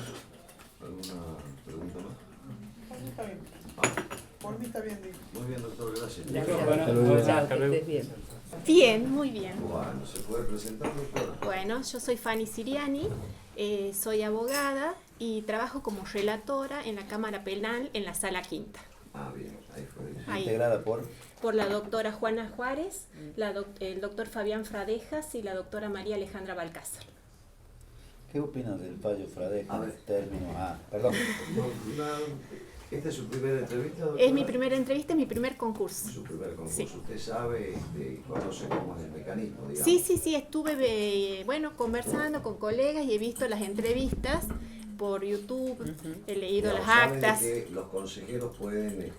¿alguna pregunta más? Por mí está bien. Por mí está bien, digo. Muy bien, doctor, gracias. Bien, muy bien. Bueno, ¿se puede presentar, doctora? Bueno, yo soy Fanny Siriani, soy abogada y trabajo como relatora en la Cámara Penal en la Sala Quinta. Ah, bien, ahí fue. Ahí. ¿Integrada por? Por la doctora Juana Juárez, el doctor Fabián Fradejas y la doctora María Alejandra Balcázar. ¿Qué opinas del fallo Fradejas? A ver. Perdón. ¿Esta es su primera entrevista, doctora? Es mi primera entrevista, es mi primer concurso. Su primer concurso. Sí. ¿Usted sabe, conoce cómo es el mecanismo, digamos? Sí, estuve, conversando con colegas y he visto las entrevistas por YouTube, he leído las actas. De que los consejeros pueden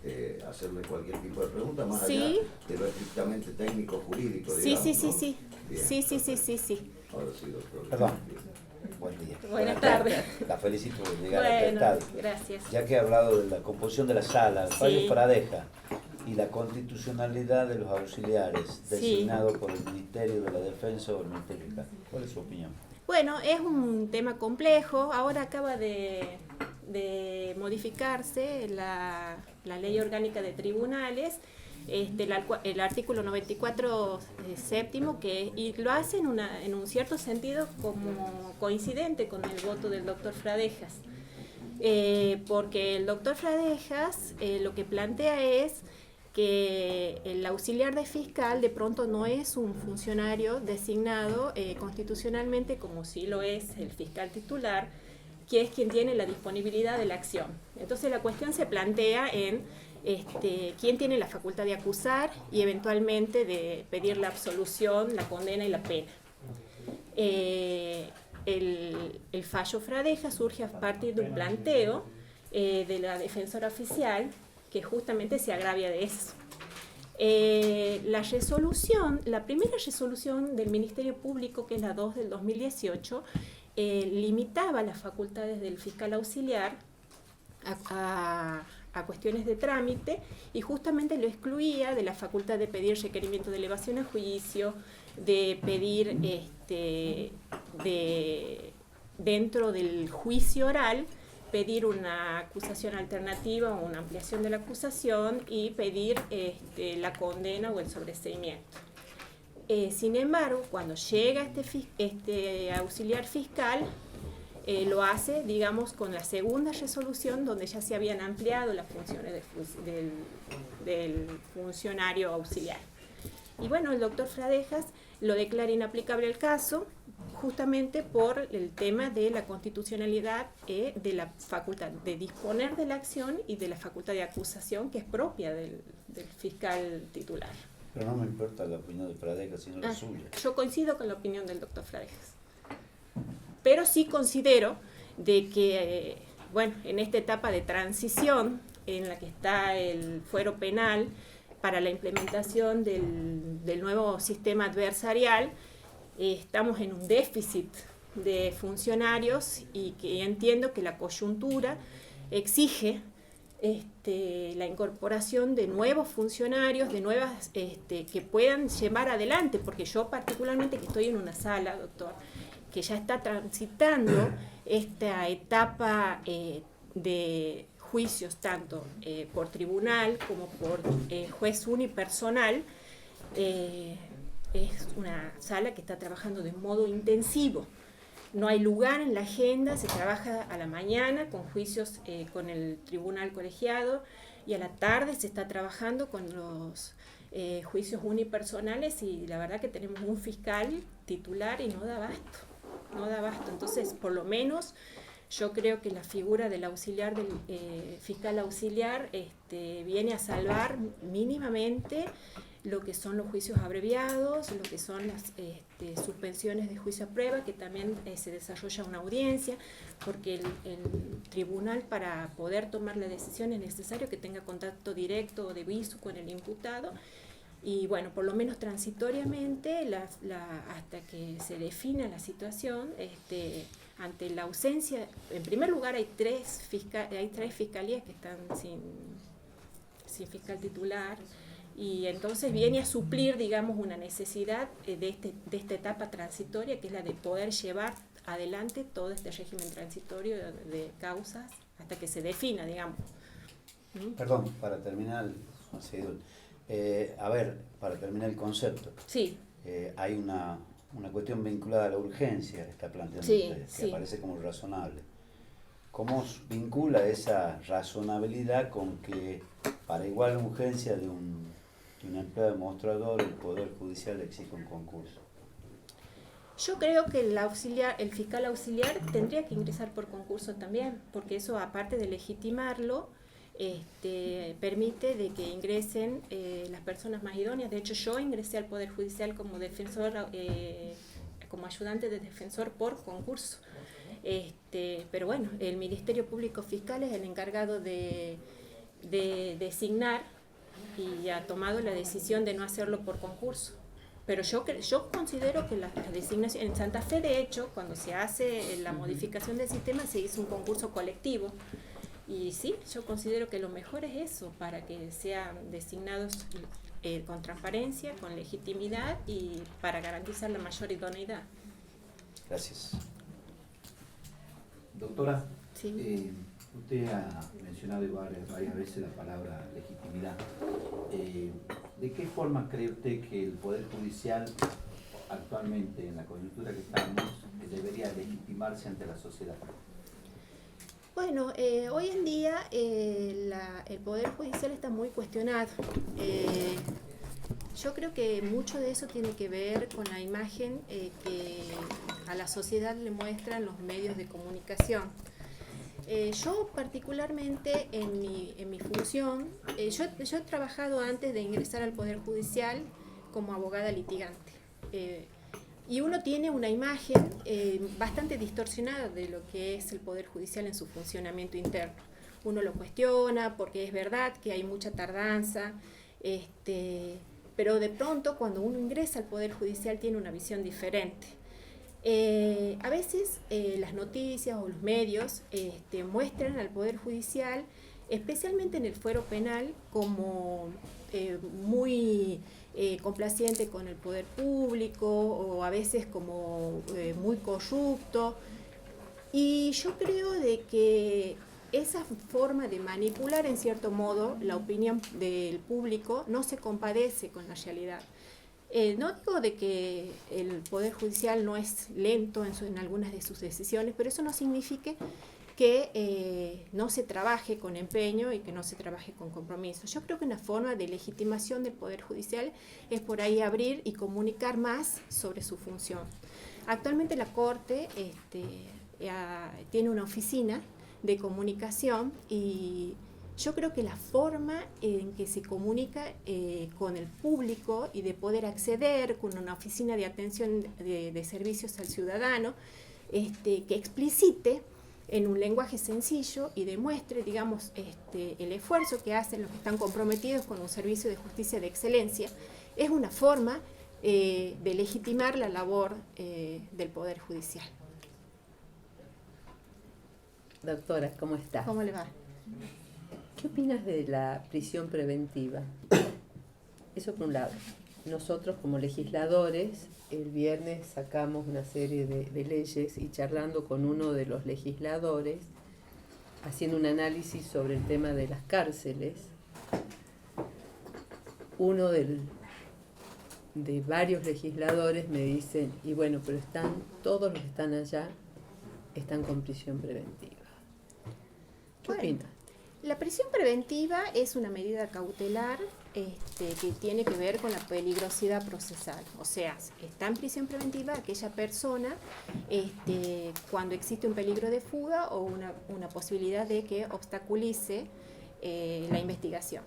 hacerle cualquier tipo de pregunta, más Sí. allá de lo estrictamente técnico-jurídico, Sí, digamos, sí. Sí. Ahora sí, doctor. Perdón. Buen día. Buenas tardes. La felicito por llegar a Bueno, tal. gracias. Ya que he hablado de la composición de la sala, el fallo Sí. Fradejas y la constitucionalidad de los auxiliares designados por el Ministerio de la Defensa o el Ministerio Fiscal, ¿cuál es su opinión? Bueno, es un tema complejo. Ahora acaba de modificarse la Ley Orgánica de Tribunales, el artículo 94 séptimo, y lo hace en un cierto sentido como coincidente con el voto del doctor Fradejas. Porque el doctor Fradejas lo que plantea es que el auxiliar de fiscal de pronto no es un funcionario designado constitucionalmente como sí lo es el fiscal titular, que es quien tiene la disponibilidad de la acción. Entonces la cuestión se plantea en quién tiene la facultad de acusar y eventualmente de pedir la absolución, la condena y la pena. El fallo Fradejas surge a partir de un planteo de la defensora oficial que justamente se agravia de eso. La resolución, la primera resolución del Ministerio Público, que es la 2 del 2018, limitaba las facultades del fiscal auxiliar a cuestiones de trámite y justamente lo excluía de la facultad de pedir requerimiento de elevación a juicio, de pedir dentro del juicio oral, pedir una acusación alternativa o una ampliación de la acusación y pedir la condena o el sobreseimiento. Sin embargo, cuando llega este auxiliar fiscal, lo hace, digamos, con la segunda resolución donde ya se habían ampliado las funciones del funcionario auxiliar. Y bueno, el doctor Fradejas lo declara inaplicable al caso justamente por el tema de la constitucionalidad de la facultad de disponer de la acción y de la facultad de acusación que es propia del fiscal titular. Pero no me importa la opinión de Fradejas, sino la suya. Yo coincido con la opinión del doctor Fradejas. Pero sí considero de que, bueno, en esta etapa de transición en la que está el fuero penal para la implementación del nuevo sistema adversarial, estamos en un déficit de funcionarios y que entiendo que la coyuntura exige la incorporación de nuevos funcionarios, de nuevas que puedan llevar adelante, porque yo particularmente que estoy en una sala, doctor, que ya está transitando esta etapa de juicios tanto por tribunal como por juez unipersonal, es una sala que está trabajando de modo intensivo. No hay lugar en la agenda, se trabaja a la mañana con juicios con el tribunal colegiado y a la tarde se está trabajando con los juicios unipersonales y la verdad que tenemos un fiscal titular y no da abasto. Entonces, por lo menos, yo creo que la figura del auxiliar, del fiscal auxiliar, viene a salvar mínimamente lo que son los juicios abreviados, lo que son las suspensiones de juicio a prueba, que también se desarrolla una audiencia, porque el tribunal para poder tomar la decisión es necesario que tenga contacto directo o de visu con el imputado. Y bueno, por lo menos transitoriamente, hasta que se defina la situación, ante la ausencia, en primer lugar hay tres fiscalías que están sin fiscal titular, y entonces viene a suplir, digamos, una necesidad de esta etapa transitoria, que es la de poder llevar adelante todo este régimen transitorio de causas hasta que se defina, digamos. Perdón, para terminar, para terminar el concepto. Sí. Hay una cuestión vinculada a la urgencia que está planteando usted, que aparece como razonable. ¿Cómo vincula esa razonabilidad con que para igual urgencia de un empleado demostrador el Poder Judicial exige un concurso? Yo creo que el fiscal auxiliar tendría que ingresar por concurso también, porque eso, aparte de legitimarlo, permite de que ingresen las personas más idóneas. De hecho, yo ingresé al Poder Judicial como defensor, como ayudante de defensor por concurso. Pero bueno, el Ministerio Público Fiscal es el encargado de designar y ha tomado la decisión de no hacerlo por concurso. Pero yo considero que la designación en Santa Fe, de hecho, cuando se hace la modificación del sistema, se hizo un concurso colectivo. Y sí, yo considero que lo mejor es eso, para que sean designados con transparencia, con legitimidad y para garantizar la mayor idoneidad. Gracias. Doctora, sí. Usted ha mencionado varias veces la palabra legitimidad. ¿De qué forma cree usted que el Poder Judicial actualmente, en la coyuntura que estamos, debería legitimarse ante la sociedad? Bueno, hoy en día el Poder Judicial está muy cuestionado. Yo creo que mucho de eso tiene que ver con la imagen que a la sociedad le muestran los medios de comunicación. Yo particularmente en mi función, yo he trabajado antes de ingresar al Poder Judicial como abogada litigante. Y uno tiene una imagen bastante distorsionada de lo que es el Poder Judicial en su funcionamiento interno. Uno lo cuestiona porque es verdad que hay mucha tardanza Pero de pronto cuando uno ingresa al Poder Judicial tiene una visión diferente. A veces las noticias o los medios muestran al Poder Judicial, especialmente en el fuero penal, como muy complaciente con el poder público o a veces como muy corrupto. Y yo creo de que esa forma de manipular en cierto modo la opinión del público no se compadece con la realidad. No digo de que el Poder Judicial no es lento en algunas de sus decisiones, pero eso no significa que no se trabaje con empeño y que no se trabaje con compromiso. Yo creo que una forma de legitimación del Poder Judicial es por ahí abrir y comunicar más sobre su función. Actualmente la Corte tiene una oficina de comunicación y yo creo que la forma en que se comunica con el público y de poder acceder con una oficina de atención de servicios al ciudadano, que explicite en un lenguaje sencillo y demuestre, digamos, el esfuerzo que hacen los que están comprometidos con un servicio de justicia de excelencia, es una forma de legitimar la labor del Poder Judicial. Doctora, ¿cómo está? ¿Cómo le va? ¿Qué opinas de la prisión preventiva? Eso por un lado. Nosotros como legisladores, el viernes sacamos una serie de leyes y charlando con uno de los legisladores, haciendo un análisis sobre el tema de las cárceles, uno de varios legisladores me dicen, y bueno, pero todos los que están allá están con prisión preventiva. ¿Qué opinas? La prisión preventiva es una medida cautelar que tiene que ver con la peligrosidad procesal. O sea, está en prisión preventiva aquella persona cuando existe un peligro de fuga o una posibilidad de que obstaculice la investigación.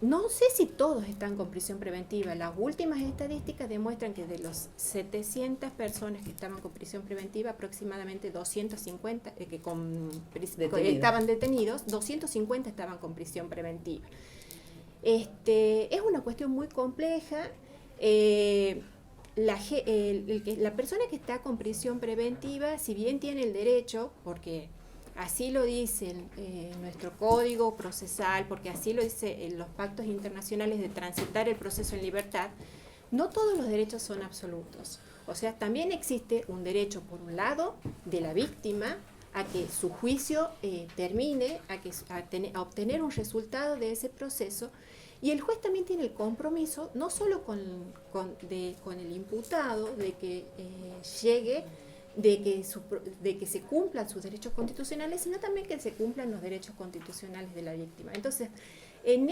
No sé si todos están con prisión preventiva. Las últimas estadísticas demuestran que de los 700 personas que estaban con prisión preventiva, aproximadamente 250 estaban detenidos, 250 estaban con prisión preventiva. Es una cuestión muy compleja. La persona que está con prisión preventiva, si bien tiene el derecho, porque así lo dice nuestro código procesal, porque así lo dice los pactos internacionales de transitar el proceso en libertad, no todos los derechos son absolutos. O sea, también existe un derecho, por un lado, de la víctima a que su juicio termine, a obtener un resultado de ese proceso, y el juez también tiene el compromiso, no solo con el imputado, de que llegue, de que se cumplan sus derechos constitucionales, sino también que se cumplan los derechos constitucionales de la víctima. Entonces, en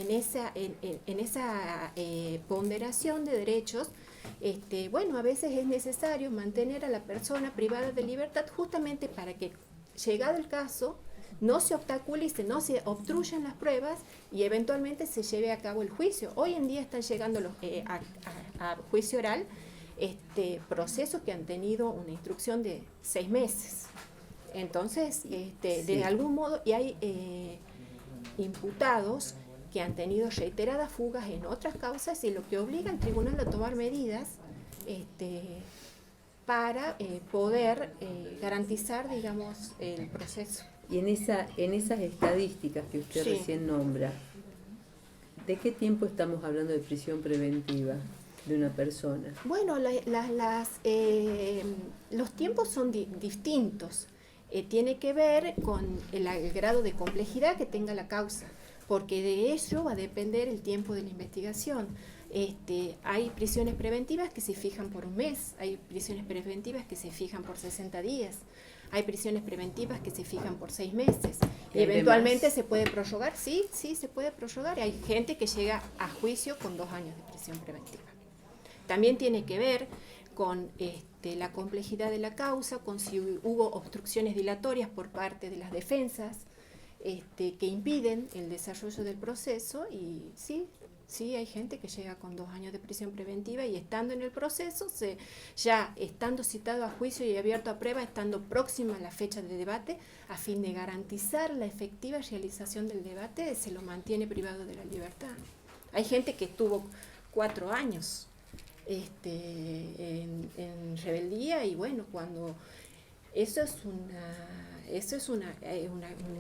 esa ponderación de derechos, a veces es necesario mantener a la persona privada de libertad justamente para que, llegado el caso, no se obstaculice, no se obstruyan las pruebas y eventualmente se lleve a cabo el juicio. Hoy en día están llegando a juicio oral procesos que han tenido una instrucción de 6 meses. Entonces, de algún modo, y hay imputados que han tenido reiteradas fugas en otras causas, y lo que obliga al tribunal a tomar medidas para poder garantizar, digamos, el proceso. Y en esas estadísticas que usted recién nombra, ¿de qué tiempo estamos hablando de prisión preventiva de una persona? Bueno, los tiempos son distintos. Tiene que ver con el grado de complejidad que tenga la causa, porque de ello va a depender el tiempo de la investigación. Hay prisiones preventivas que se fijan por un mes, hay prisiones preventivas que se fijan por 60 días, hay prisiones preventivas que se fijan por 6 meses. Y eventualmente se puede prorrogar, sí, se puede prorrogar. Hay gente que llega a juicio con 2 años de prisión preventiva. También tiene que ver con la complejidad de la causa, con si hubo obstrucciones dilatorias por parte de las defensas que impiden el desarrollo del proceso, y sí, Sí, hay gente que llega con 2 años de prisión preventiva y estando en el proceso, ya estando citado a juicio y abierto a prueba, estando próxima a la fecha de debate, a fin de garantizar la efectiva realización del debate, se lo mantiene privado de la libertad. Hay gente que estuvo 4 años en rebeldía y bueno, cuando eso es un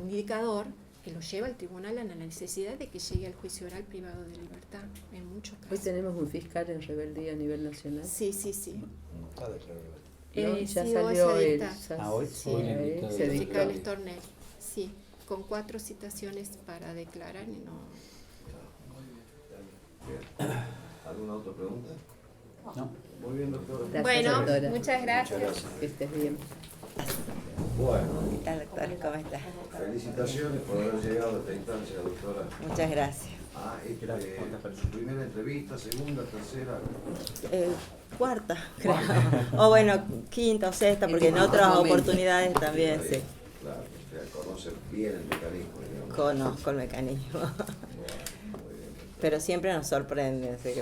indicador que lo lleva al tribunal a la necesidad de que llegue al juicio oral privado de libertad, en muchos casos. Hoy tenemos un fiscal en rebeldía a nivel nacional. Sí. Ya sí, salió hoy el... se hoy el fiscal Estornel, sí, con 4 citaciones para declarar y no... ¿Alguna otra pregunta? No. Muy bien, doctora. Gracias, bueno, doctora. Muchas gracias. Que estés bien. Bueno. ¿Qué tal, doctora? ¿Cómo estás? Felicitaciones por haber llegado a esta instancia, doctora. Muchas gracias. Su primera entrevista, segunda, tercera. Cuarta, creo. O bueno, quinta o sexta, porque en otras oportunidades también, sí. Claro, usted conoce bien el mecanismo. Digamos. Conozco el mecanismo. Pero siempre nos sorprende. Así que...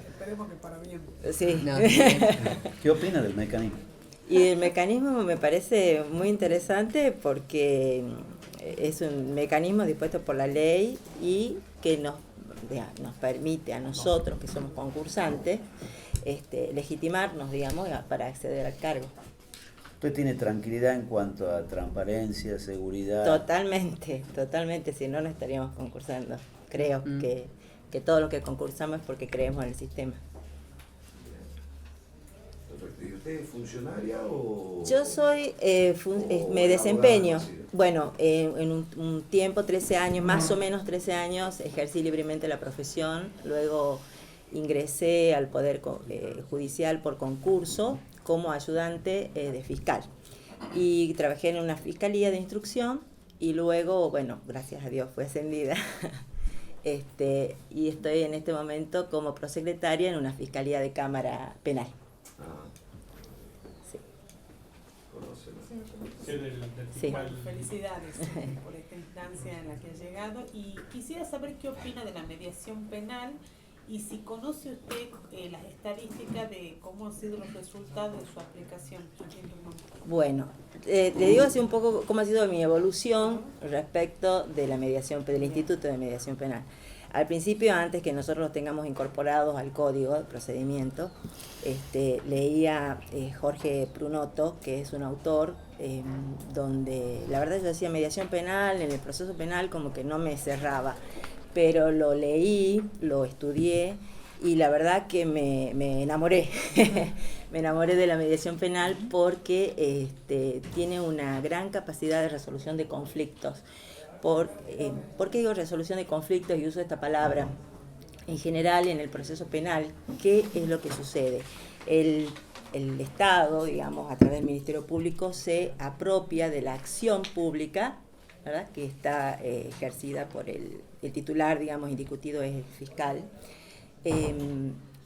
Esperemos que para bien. Sí. No, ¿qué opina del mecanismo? Y el mecanismo me parece muy interesante porque es un mecanismo dispuesto por la ley y que nos permite a nosotros, que somos concursantes, legitimarnos, digamos, para acceder al cargo. ¿Usted tiene tranquilidad en cuanto a transparencia, seguridad? Totalmente, si no, no estaríamos concursando. Creo que todo lo que concursamos es porque creemos en el sistema. ¿Y usted es funcionaria o...? Yo soy, me desempeño, bueno, en un tiempo, 13 años, más o menos 13 años, ejercí libremente la profesión, luego ingresé al Poder Judicial por concurso como ayudante de fiscal y trabajé en una fiscalía de instrucción y luego, bueno, gracias a Dios fui ascendida y estoy en este momento como prosecretaria en una fiscalía de Cámara Penal. Sí. Felicidades por esta instancia en la que ha llegado y quisiera saber qué opina de la mediación penal y si conoce usted las estadísticas de cómo han sido los resultados de su aplicación aquí en Tucumán. Bueno, le digo así un poco cómo ha sido mi evolución respecto de la mediación, del Instituto de Mediación Penal. Al principio, antes que nosotros los tengamos incorporados al código de procedimiento, leía Jorge Prunoto, que es un autor, donde la verdad yo decía mediación penal, en el proceso penal como que no me cerraba, pero lo leí, lo estudié y la verdad que me enamoré, me enamoré de la mediación penal porque tiene una gran capacidad de resolución de conflictos. ¿Por qué digo resolución de conflictos y uso esta palabra? En general, en el proceso penal, ¿qué es lo que sucede? El Estado, digamos, a través del Ministerio Público, se apropia de la acción pública, ¿verdad?, que está ejercida por el titular, digamos, indiscutido es el fiscal,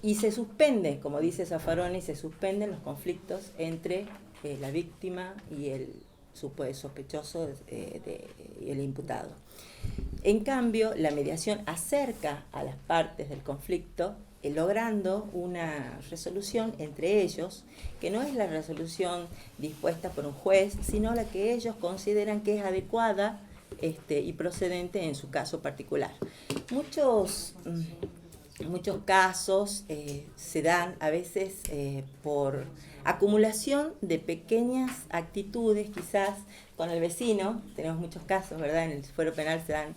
y se suspende, como dice Zaffaroni, se suspenden los conflictos entre la víctima y el sospechoso y el imputado. En cambio, la mediación acerca a las partes del conflicto, logrando una resolución entre ellos, que no es la resolución dispuesta por un juez, sino la que ellos consideran que es adecuada y procedente en su caso particular. Muchos casos se dan a veces por acumulación de pequeñas actitudes, quizás con el vecino, tenemos muchos casos, ¿verdad? En el fuero penal se dan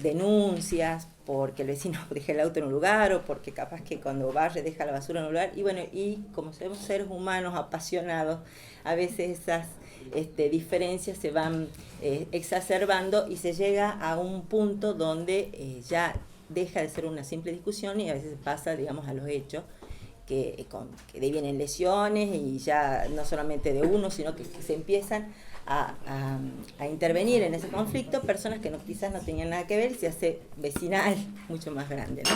denuncias porque el vecino deja el auto en un lugar o porque capaz que cuando barre deja la basura en un lugar, y bueno, y como somos seres humanos apasionados, a veces esas diferencias se van exacerbando y se llega a un punto donde ya deja de ser una simple discusión y a veces pasa, digamos, a los hechos, que vienen lesiones y ya no solamente de uno, sino que se empiezan a intervenir en ese conflicto personas que quizás no tenían nada que ver y se hace vecinal mucho más grande, ¿no?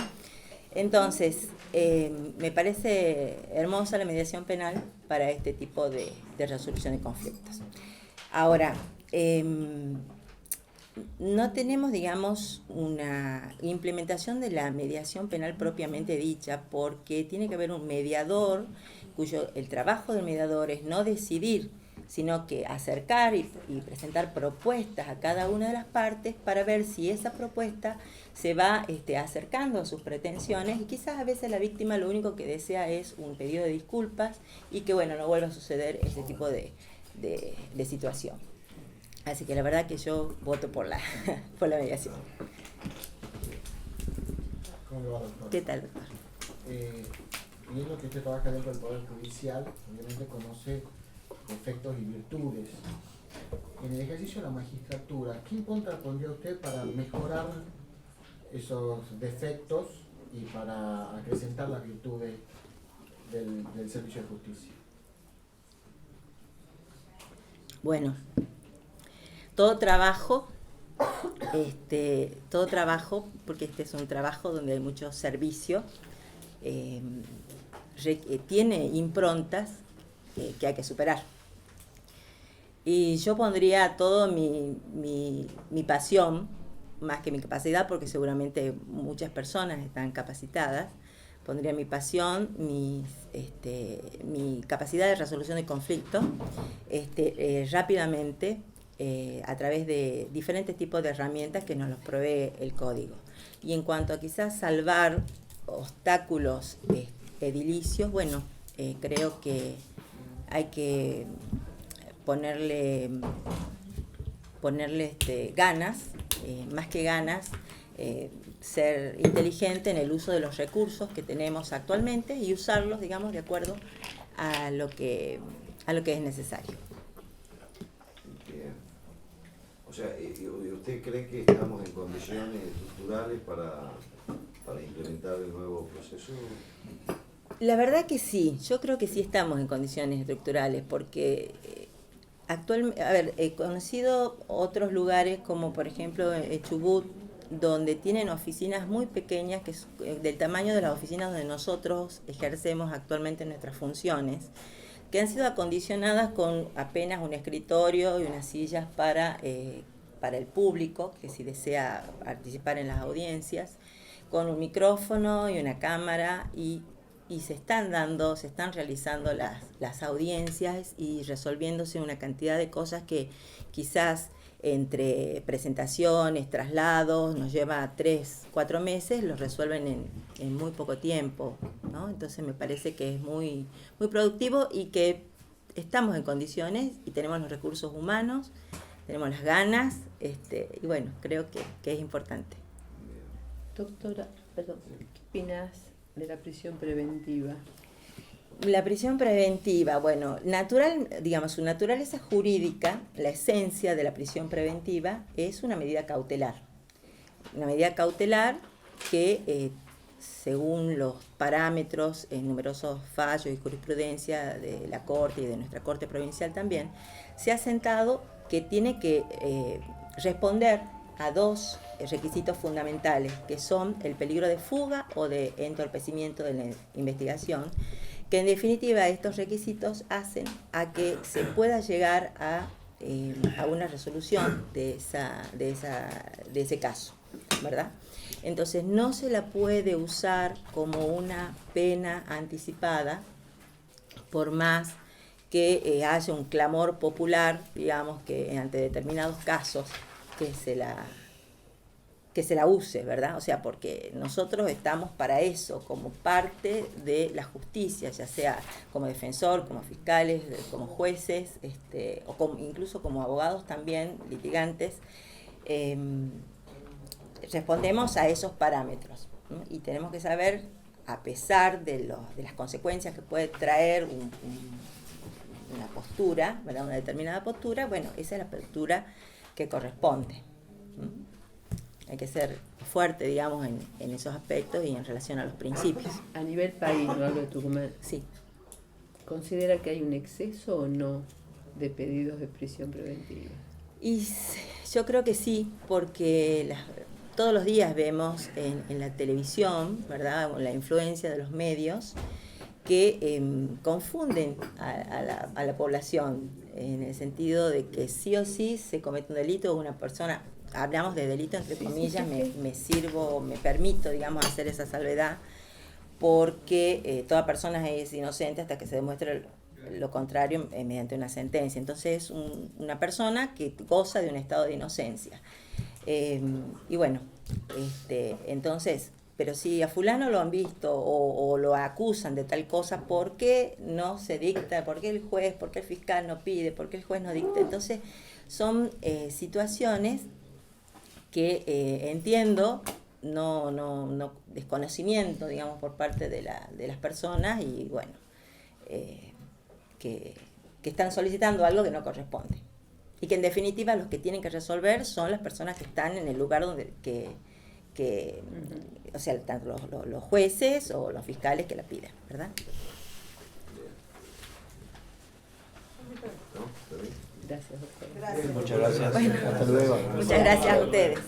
Entonces, me parece hermosa la mediación penal para este tipo de resolución de conflictos. Ahora, no tenemos, digamos, una implementación de la mediación penal propiamente dicha, porque tiene que haber un mediador cuyo el trabajo del mediador es no decidir, sino que acercar y presentar propuestas a cada una de las partes para ver si esa propuesta se va acercando a sus pretensiones, y quizás a veces la víctima lo único que desea es un pedido de disculpas y que, bueno, no vuelva a suceder ese tipo de situación. Así que la verdad que yo voto por la mediación. ¿Cómo le va, doctor? ¿Qué tal, doctor? Viendo que usted trabaja dentro del Poder Judicial, obviamente conoce defectos y virtudes. En el ejercicio de la magistratura, ¿qué impronta pondría usted para mejorar esos defectos y para acrecentar las virtudes del servicio de justicia? Bueno, todo trabajo, porque este es un trabajo donde hay mucho servicio, tiene improntas que hay que superar. Y yo pondría todo mi pasión, más que mi capacidad, porque seguramente muchas personas están capacitadas, pondría mi pasión, mi capacidad de resolución de conflictos rápidamente a través de diferentes tipos de herramientas que nos los provee el código. Y en cuanto a quizás salvar obstáculos edilicios, bueno, creo que hay que ponerle ganas, más que ganas, ser inteligente en el uso de los recursos que tenemos actualmente y usarlos, digamos, de acuerdo a lo que es necesario. Bien. O sea, ¿y usted cree que estamos en condiciones estructurales para implementar el nuevo proceso? La verdad que sí, yo creo que sí estamos en condiciones estructurales, porque actualmente, he conocido otros lugares como por ejemplo Chubut, donde tienen oficinas muy pequeñas, que es del tamaño de las oficinas donde nosotros ejercemos actualmente nuestras funciones, que han sido acondicionadas con apenas un escritorio y unas sillas para el público, que si desea participar en las audiencias, con un micrófono y una cámara, y se están realizando las audiencias y resolviéndose una cantidad de cosas que quizás entre presentaciones, traslados, nos lleva 3-4 meses, los resuelven en muy poco tiempo, ¿no? Entonces me parece que es muy, muy productivo y que estamos en condiciones y tenemos los recursos humanos, tenemos las ganas, y bueno, creo que es importante. Doctora, perdón, ¿qué opinas de la prisión preventiva? La prisión preventiva, bueno, su naturaleza jurídica, la esencia de la prisión preventiva es una medida cautelar. Una medida cautelar que, según los parámetros en numerosos fallos y jurisprudencia de la Corte y de nuestra Corte Provincial también, se ha sentado que tiene que responder a dos requisitos fundamentales, que son el peligro de fuga o de entorpecimiento de la investigación, que en definitiva estos requisitos hacen a que se pueda llegar a una resolución de ese caso, ¿verdad? Entonces no se la puede usar como una pena anticipada, por más que haya un clamor popular, digamos, que ante determinados casos que se la use, ¿verdad? O sea, porque nosotros estamos para eso, como parte de la justicia, ya sea como defensor, como fiscales, como jueces, incluso como abogados también, litigantes, respondemos a esos parámetros, ¿no? Y tenemos que saber, a pesar de las consecuencias que puede traer una postura, ¿verdad? Una determinada postura, bueno, esa es la postura que corresponde. Hay que ser fuerte, digamos, en esos aspectos y en relación a los principios. A nivel país, no hablo de Tucumán. Sí. ¿Considera que hay un exceso o no de pedidos de prisión preventiva? Y yo creo que sí, porque todos los días vemos en la televisión, ¿verdad?, la influencia de los medios que confunden a la población, en el sentido de que sí o sí se comete un delito, una persona hablamos de delito entre comillas, me permito, digamos, hacer esa salvedad, porque toda persona es inocente hasta que se demuestre lo contrario mediante una sentencia. Entonces es una persona que goza de un estado de inocencia. Y bueno, entonces, pero si a fulano lo han visto o lo acusan de tal cosa, ¿por qué no se dicta? ¿Por qué el juez, por qué el fiscal no pide? ¿Por qué el juez no dicta? Entonces son situaciones que entiendo, no desconocimiento, digamos, por parte de las personas, y bueno, que están solicitando algo que no corresponde. Y que en definitiva los que tienen que resolver son las personas que están en el lugar donde o sea, tanto los jueces o los fiscales que la piden, ¿verdad? ¿No? ¿Está bien? Gracias, doctor. Gracias. Muchas gracias. Bueno, Hasta luego. muchas gracias a ustedes.